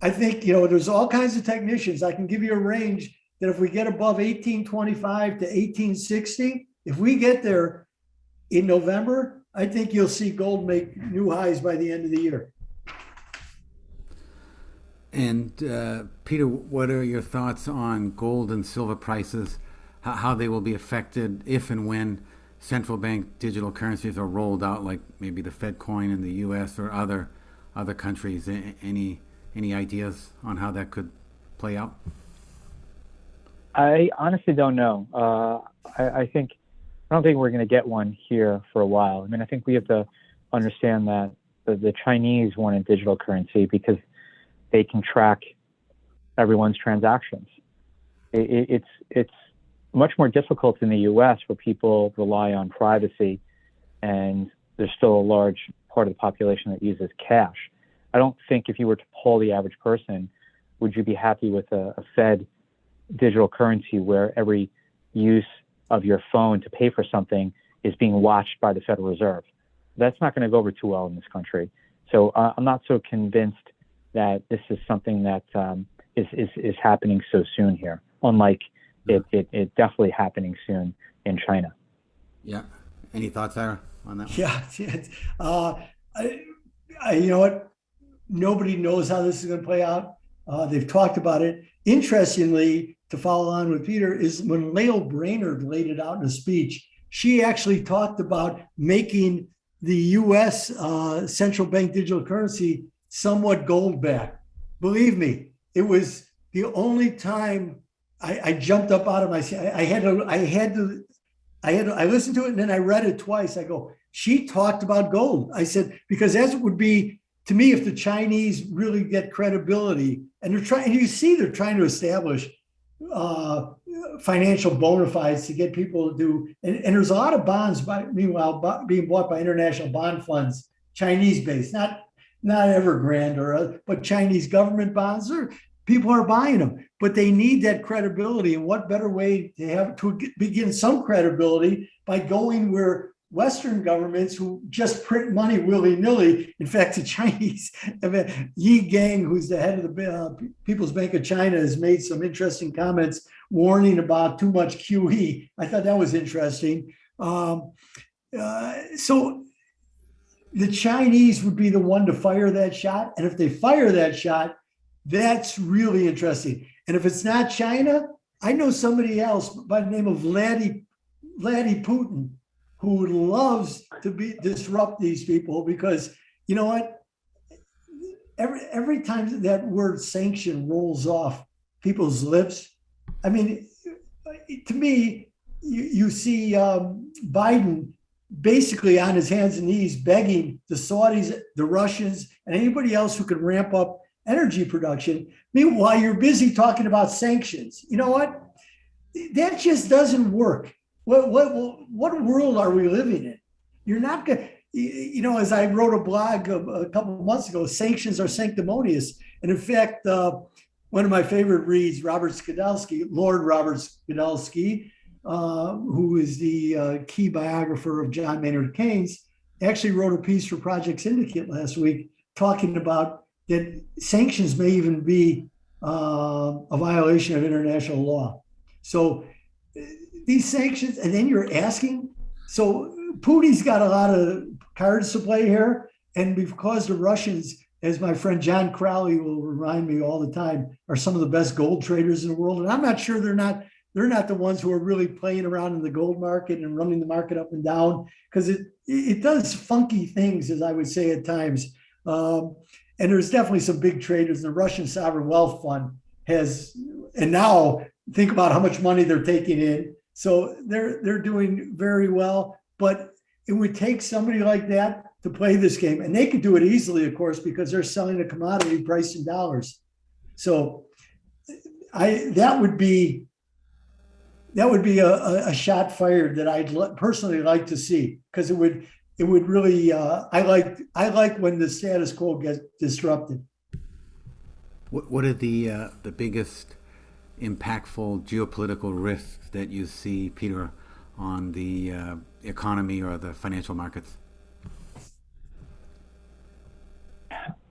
I think, there's all kinds of technicians. I can give you a range that if we get above 1825 to 1860, if we get there in November, I think you'll see gold make new highs by the end of the year. And Peter, what are your thoughts on gold and silver prices? how they will be affected if and when central bank digital currencies are rolled out, like maybe the Fed coin in the U.S. or other countries. Any ideas on how that could play out? I honestly don't know. I don't think we're going to get one here for a while. I mean, I think we have to understand that the Chinese wanted digital currency because they can track everyone's transactions. It's much more difficult in the U.S. where people rely on privacy, and there's still a large part of the population that uses cash. I don't think if you were to poll the average person, would you be happy with a Fed digital currency where every use of your phone to pay for something is being watched by the Federal Reserve? That's not going to go over too well in this country. So I'm not so convinced that this is something that is happening so soon here, unlike it definitely happening soon in China. Yeah. Any thoughts, Ira, on that one? Yeah. You know what? Nobody knows how this is going to play out. They've talked about it. Interestingly, to follow on with Peter, is when Lael Brainerd laid it out in a speech, she actually talked about making the U.S. Central bank digital currency somewhat gold backed. Believe me, it was the only time I jumped up out of my seat. I listened to it and then I read it twice. I go, she talked about gold. I said, because as it would be to me, if the Chinese really get credibility, and they're trying to establish financial bona fides to get people to do, and there's a lot of bonds being bought by international bond funds, Chinese based, not Evergrande but Chinese government bonds. People are buying them, but they need that credibility. And what better way to begin some credibility by going where Western governments who just print money willy-nilly. In fact, the Chinese, Yi Gang, who's the head of the People's Bank of China, has made some interesting comments warning about too much QE. I thought that was interesting. So the Chinese would be the one to fire that shot. And if they fire that shot, that's really interesting. And if it's not China, I know somebody else by the name of Vladdy Putin, who loves to disrupt these people, because you know what? Every time that word sanction rolls off people's lips, I mean, to me, you see Biden basically on his hands and knees begging the Saudis, the Russians, and anybody else who could ramp up energy production. Meanwhile, you're busy talking about sanctions. You know what? That just doesn't work. What world are we living in? You're not going to, as I wrote a blog a couple of months ago, sanctions are sanctimonious. And in fact, one of my favorite reads, Lord Robert Skidelsky, who is the key biographer of John Maynard Keynes, actually wrote a piece for Project Syndicate last week talking about that sanctions may even be a violation of international law. So these sanctions, and then you're asking, so Putin's got a lot of cards to play here, and because the Russians, as my friend John Crowley will remind me all the time, are some of the best gold traders in the world, and I'm not sure they're not the ones who are really playing around in the gold market and running the market up and down, because it does funky things, as I would say at times. And there's definitely some big traders. The Russian Sovereign Wealth Fund has, and now think about how much money they're taking in. So they're doing very well, but it would take somebody like that to play this game, and they could do it easily, of course, because they're selling a commodity priced in dollars. So that would be a shot fired that I'd personally like to see, because it would really. I like when the status quo gets disrupted. What are the biggest impactful geopolitical risks that you see, Peter, on the economy or the financial markets?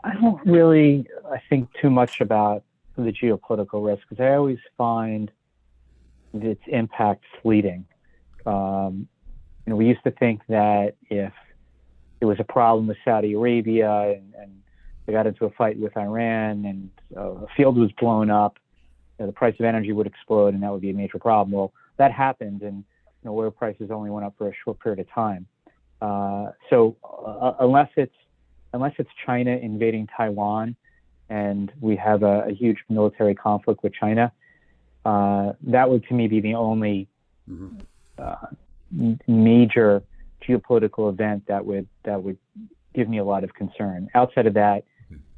I don't really, think too much about the geopolitical risk, because I always find its impact fleeting. We used to think that if it was a problem with Saudi Arabia and they got into a fight with Iran and a field was blown up, the price of energy would explode and that would be a major problem. Well, that happened, and oil prices only went up for a short period of time. Unless it's China invading Taiwan, and we have a huge military conflict with China, that would to me be the only major geopolitical event that would give me a lot of concern. Outside of that,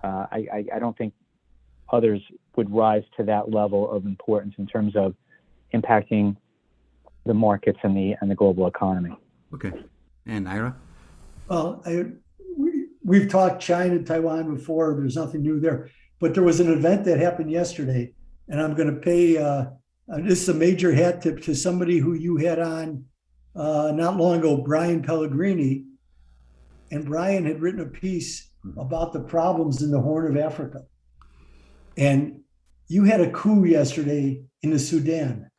I don't think others would rise to that level of importance in terms of impacting the markets and the global economy. Okay. And Ira? Well, we've talked China, Taiwan before. There's nothing new there. But there was an event that happened yesterday, and I'm going to pay this is a major hat tip to somebody who you had on not long ago, Brian Pellegrini. And Brian had written a piece about the problems in the Horn of Africa. And you had a coup yesterday in the Sudan.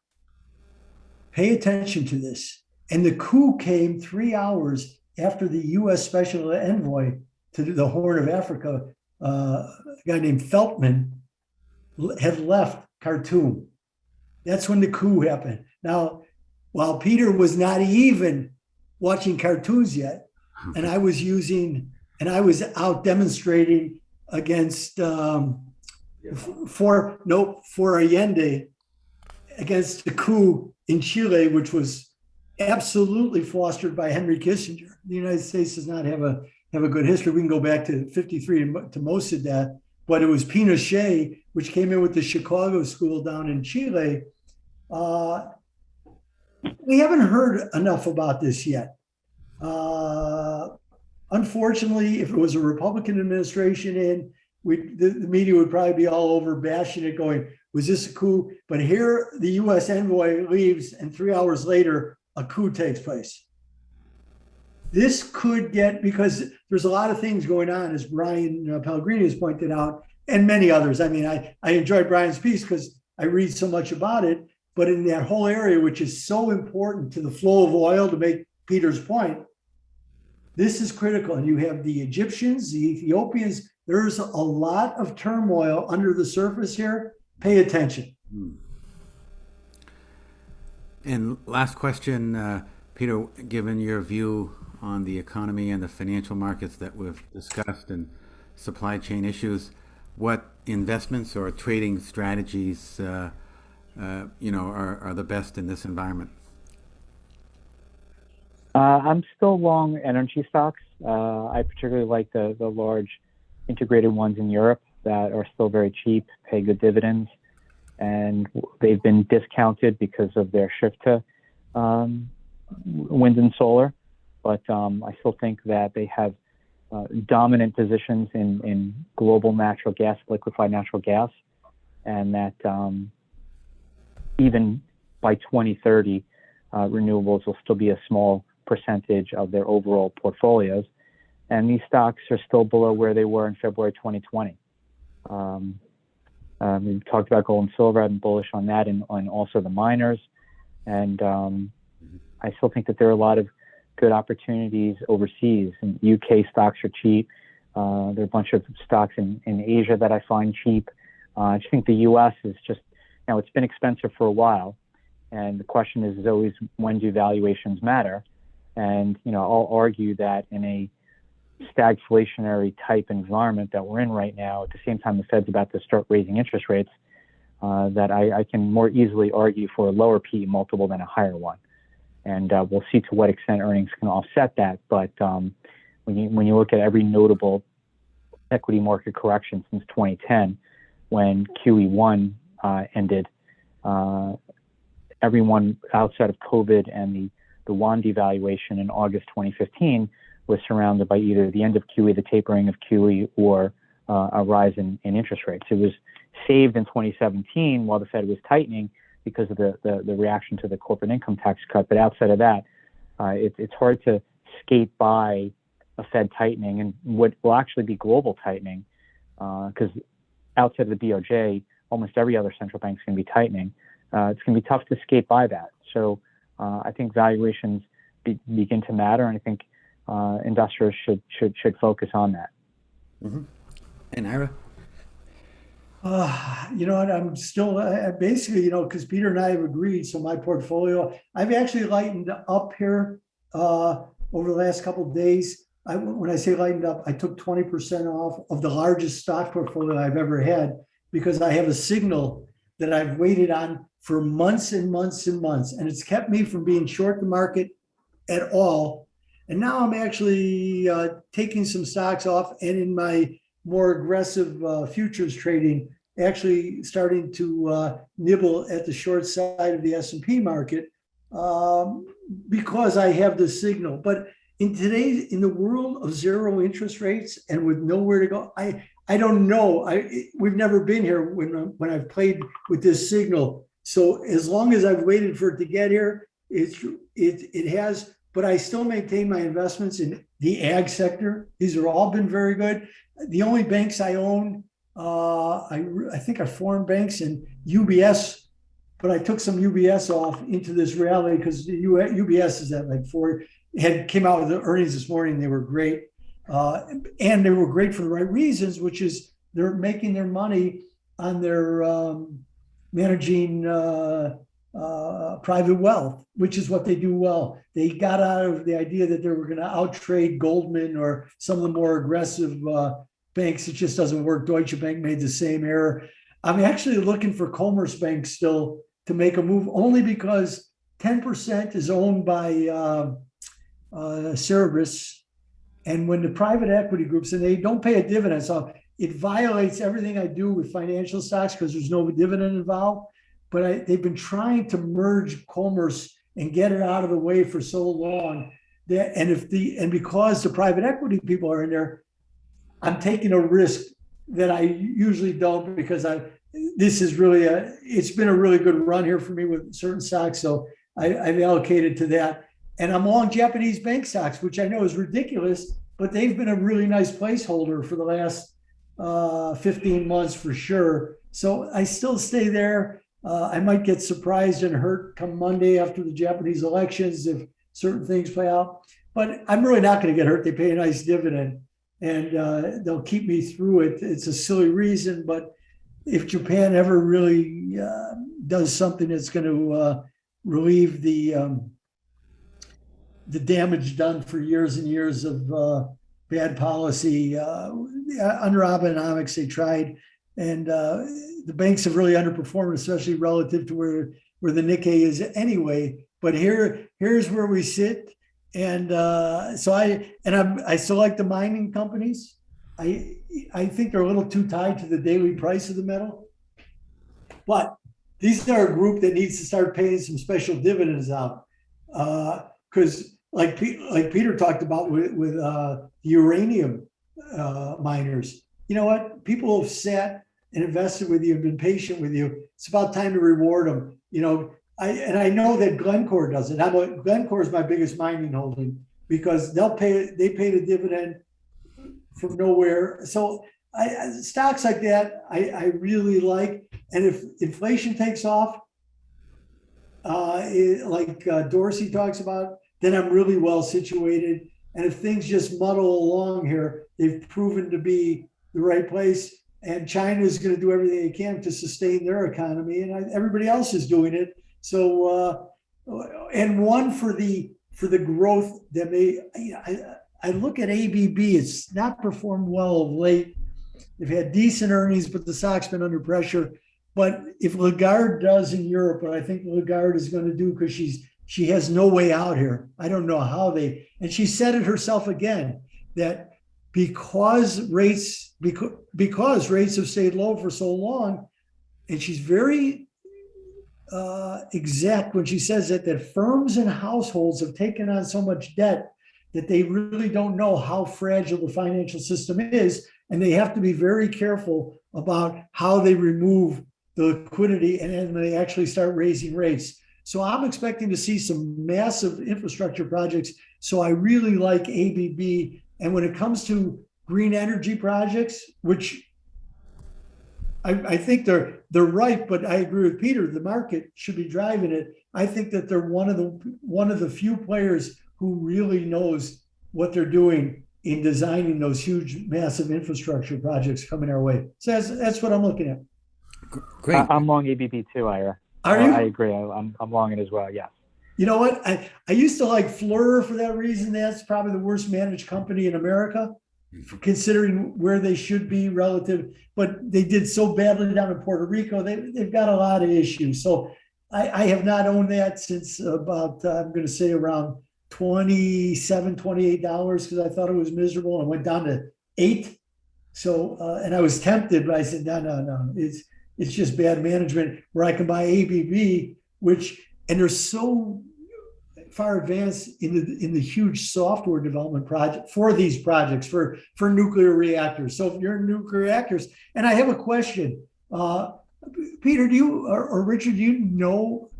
Pay attention to this. And the coup came 3 hours after the U.S. Special Envoy to the Horn of Africa, a guy named Feltman, had left Khartoum. That's when the coup happened. Now, while Peter was not even watching cartoons yet, and I was out demonstrating against for Allende, against the coup in Chile, which was absolutely fostered by Henry Kissinger. The United States does not have a good history. We can go back to 53 to Mossadegh, but it was Pinochet, which came in with the Chicago School down in Chile. We haven't heard enough about this yet. Unfortunately, if it was a Republican administration in, the media would probably be all over bashing it, going, was this a coup? But here the U.S. envoy leaves, and 3 hours later, a coup takes place. This could get, because there's a lot of things going on, as Brian Pellegrini has pointed out, and many others. I mean, I enjoyed Brian's piece because I read so much about it, but in that whole area, which is so important to the flow of oil, to make Peter's point, this is critical. And you have the Egyptians, the Ethiopians. There's a lot of turmoil under the surface here. Pay attention. And last question, Peter, given your view on the economy and the financial markets that we've discussed and supply chain issues, what investments or trading strategies are the best in this environment? I'm still long energy stocks. I particularly like the large integrated ones in Europe that are still very cheap, pay good dividends, and they've been discounted because of their shift to wind and solar. But I still think that they have dominant positions in global natural gas, liquefied natural gas, and that even by 2030, renewables will still be a small percentage of their overall portfolios. And these stocks are still below where they were in February 2020. We talked about gold and silver. I'm bullish on that, and on also the miners. And I still think that there are a lot of good opportunities overseas. And UK stocks are cheap. There are a bunch of stocks in Asia that I find cheap. I just think the US is just, it's been expensive for a while. And the question is always, when do valuations matter? And, I'll argue that in a stagflationary type environment that we're in right now, at the same time the Fed's about to start raising interest rates, that I can more easily argue for a lower PE multiple than a higher one. And we'll see to what extent earnings can offset that. But when you look at every notable equity market correction since 2010, when QE1 ended, everyone outside of COVID and the Yuan devaluation in August 2015 was surrounded by either the end of QE, the tapering of QE, or a rise in interest rates. It was saved in 2017 while the Fed was tightening because of the reaction to the corporate income tax cut. But outside of that, it's hard to skate by a Fed tightening and what will actually be global tightening, because outside of the BOJ, almost every other central bank is going to be tightening. It's going to be tough to skate by that. So I think valuations begin to matter, and I think investors should focus on that. Mm-hmm. And Ira? You know what? I'm still basically, because Peter and I have agreed. So my portfolio, I've actually lightened up here over the last couple of days. When I say lightened up, I took 20% off of the largest stock portfolio I've ever had because I have a signal that I've waited on for months and months and months, and it's kept me from being short the market at all. And now I'm actually taking some stocks off, and in my more aggressive futures trading, actually starting to nibble at the short side of the S&P market um, because I have the signal. But in the world of zero interest rates and with nowhere to go, I don't know. We've never been here when I've played with this signal. So as long as I've waited for it to get here, it has. But I still maintain my investments in the ag sector. These have all been very good. The only banks I own, I think, are foreign banks and UBS. But I took some UBS off into this rally because UBS is at like came out with the earnings this morning. They were great, and they were great for the right reasons, which is they're making their money on their managing private wealth, which is what they do well. They got out of the idea that they were going to outtrade Goldman or some of the more aggressive banks. It just doesn't work. Deutsche Bank made the same error. I'm actually looking for Commerzbank still to make a move, only because 10% is owned by Cerberus. And when the private equity groups, and they don't pay a dividend, so it violates everything I do with financial stocks because there's no dividend involved. But they've been trying to merge Commerce and get it out of the way for so long that, and because the private equity people are in there, I'm taking a risk that I usually don't, because this is really it's been a really good run here for me with certain stocks. So I've allocated to that. And I'm long Japanese bank stocks, which I know is ridiculous, but they've been a really nice placeholder for the last 15 months for sure. So I still stay there. I might get surprised and hurt come Monday after the Japanese elections if certain things play out. But I'm really not going to get hurt. They pay a nice dividend, and they'll keep me through it. It's a silly reason, but if Japan ever really does something that's going to relieve the damage done for years and years of bad policy under Abenomics, they tried, and the banks have really underperformed, especially relative to where the Nikkei is anyway. But here's where we sit, and so I still like the mining companies. I think they're a little too tied to the daily price of the metal, but these are a group that needs to start paying some special dividends out, because like Peter talked about with uranium miners. You know what? People have sat and invested with you and been patient with you. It's about time to reward them. I know that Glencore does it. Glencore is my biggest mining holding because they pay the dividend from nowhere. So stocks like that, I really like. And if inflation takes off, like Dorsey talks about, then I'm really well situated. And if things just muddle along here, they've proven to be the right place. And China is going to do everything they can to sustain their economy, and everybody else is doing it. So, and one for the growth that I look at ABB. It's not performed well of late. They've had decent earnings, but the stock's been under pressure. But if Lagarde does in Europe, what I think Lagarde is going to do, because she has no way out here. I don't know how and she said it herself again, that because rates have stayed low for so long, and she's very exact when she says that firms and households have taken on so much debt that they really don't know how fragile the financial system is, and they have to be very careful about how they remove the liquidity and then they actually start raising rates. So I'm expecting to see some massive infrastructure projects. So I really like ABB. And when it comes to green energy projects, which I think they're right, but I agree with Peter, the market should be driving it. I think that they're one of the few players who really knows what they're doing in designing those huge, massive infrastructure projects coming our way. So that's what I'm looking at. Great. I'm long ABB too, Ira. Are you? I agree. I'm long it as well. Yes. You know what? I used to like Fluor for that reason. That's probably the worst managed company in America, considering where they should be relative. But they did so badly down in Puerto Rico. They've got a lot of issues. So I have not owned that since about, I'm going to say around $27, $28 because I thought it was miserable and went down to 8. So, and I was tempted, but I said, no. It's just bad management where I can buy ABB, and they're so far advanced in the huge software development project for these projects for nuclear reactors. So if you're in nuclear reactors, and I have a question, Peter, do you or Richard, do you know?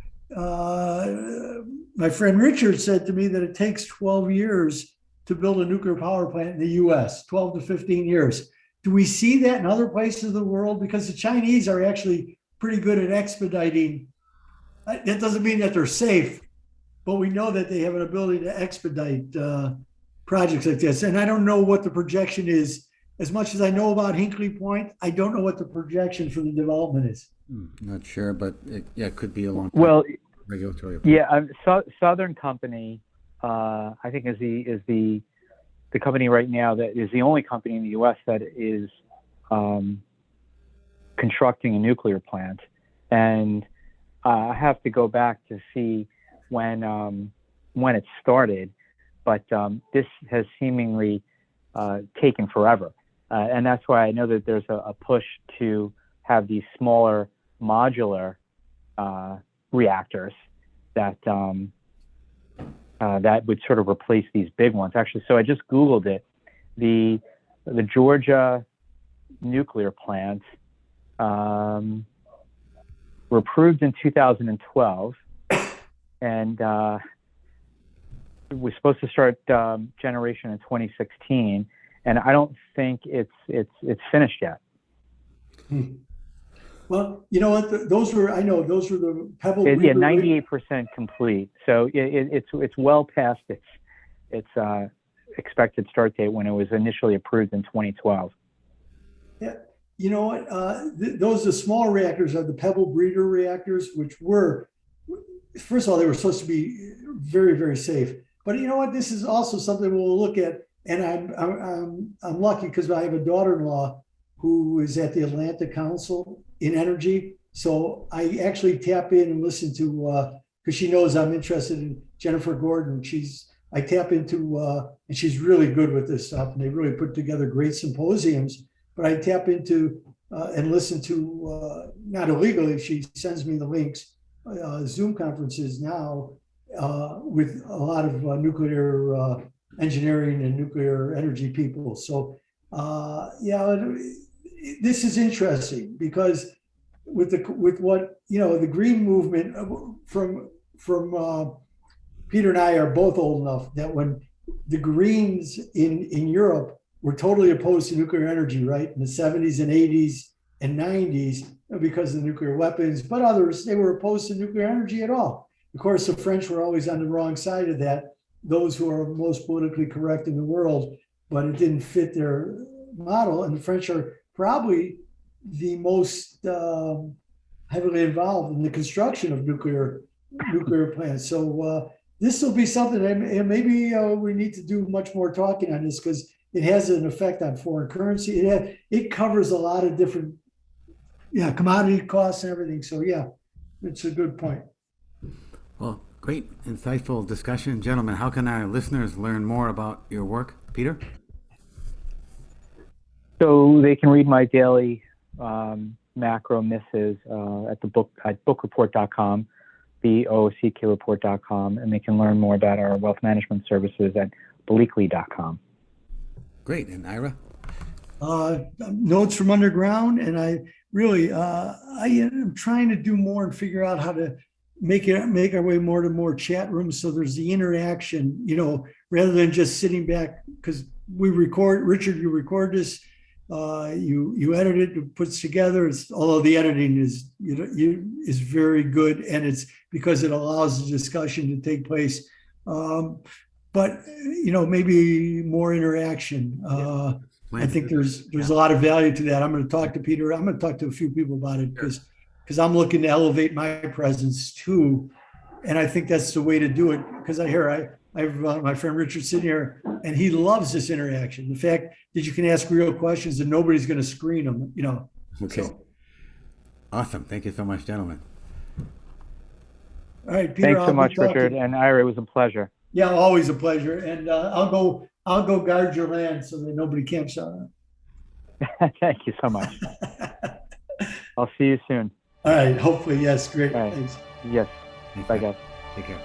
My friend Richard said to me that it takes 12 years to build a nuclear power plant in the U.S. 12 to 15 years. Do we see that in other places of the world? Because the Chinese are actually pretty good at expediting. That doesn't mean that they're safe, but we know that they have an ability to expedite projects like this. And I don't know what the projection is. As much as I know about Hinkley Point, I don't know what the projection for the development is. Not sure, but it could be a long time. Well, Regulatory. yeah, Southern Company, I think is the company right now that is the only company in the U.S. that is constructing a nuclear plant, and I have to go back to see when it started, but this has seemingly taken forever, and that's why I know that there's a push to have these smaller modular reactors that that would sort of replace these big ones. Actually, so I just Googled it. The Georgia nuclear plants were approved in 2012, and it was supposed to start generation in 2016, and I don't think it's finished yet. Well, you know what? Those were the Pebble. Yeah, 98% complete. So it's well past its expected start date when it was initially approved in 2012. Yeah, you know what? Those the small reactors are the Pebble breeder reactors, which were, first of all, they were supposed to be very, very safe. But you know what? This is also something we'll look at. And I'm lucky because I have a daughter-in-law who is at the Atlanta Council in Energy. So I actually tap in and listen to, because she knows I'm interested in Jennifer Gordon. I tap into, and she's really good with this stuff. And they really put together great symposiums. But I tap into and listen to, not illegally, she sends me the links, Zoom conferences now with a lot of nuclear engineering and nuclear energy people. So this is interesting because with what the green movement from Peter and I are both old enough that when the Greens in Europe were totally opposed to nuclear energy, right, in the 70s and 80s and 90s because of the nuclear weapons, but others, they were opposed to nuclear energy at all. Of course, the French were always on the wrong side of that, those who are most politically correct in the world, but it didn't fit their model. And the French are probably the most heavily involved in the construction of nuclear plants. So this will be something, and maybe we need to do much more talking on this because it has an effect on foreign currency. It covers a lot of different, commodity costs and everything. So it's a good point. Well, great, insightful discussion. Gentlemen, how can our listeners learn more about your work? Peter? So they can read my daily macro misses at bookreport.com, BOCKreport.com, and they can learn more about our wealth management services at bleakley.com. Great. And Ira? Notes from underground, and I really I am trying to do more and figure out how to make our way more to more chat rooms so there's the interaction, rather than just sitting back, because we record, Richard, you record this, you edit it puts together, although the editing is is very good, and it's because it allows the discussion to take place, but maybe more interaction. I think there's a lot of value to that. I'm going to talk to Peter. I'm going to talk to a few people about it because I'm looking to elevate my presence too. And I think that's the way to do it because I have my friend Richard sitting here and he loves this interaction. The fact that you can ask real questions and nobody's going to screen them, you know. Okay. So, awesome. Thank you so much, gentlemen. all right, Peter. Thanks so much, Richard. And Ira, it was a pleasure. Yeah, always a pleasure. And I'll go guard your land so that nobody camps out on it. Thank you so much. I'll see you soon. All right. Hopefully, yes. Great. All right. Thanks. Yes. Bye, guys. Take care.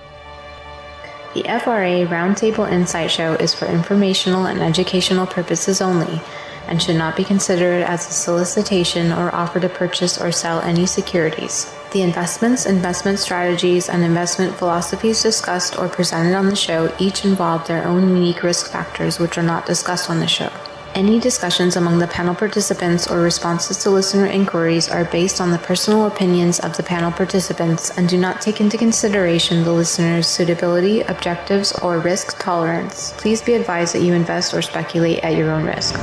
The FRA Roundtable Insight Show is for informational and educational purposes only and should not be considered as a solicitation or offer to purchase or sell any securities. The investments, investment strategies, and investment philosophies discussed or presented on the show each involve their own unique risk factors which are not discussed on the show. Any discussions among the panel participants or responses to listener inquiries are based on the personal opinions of the panel participants and do not take into consideration the listener's suitability, objectives, or risk tolerance. Please be advised that you invest or speculate at your own risk.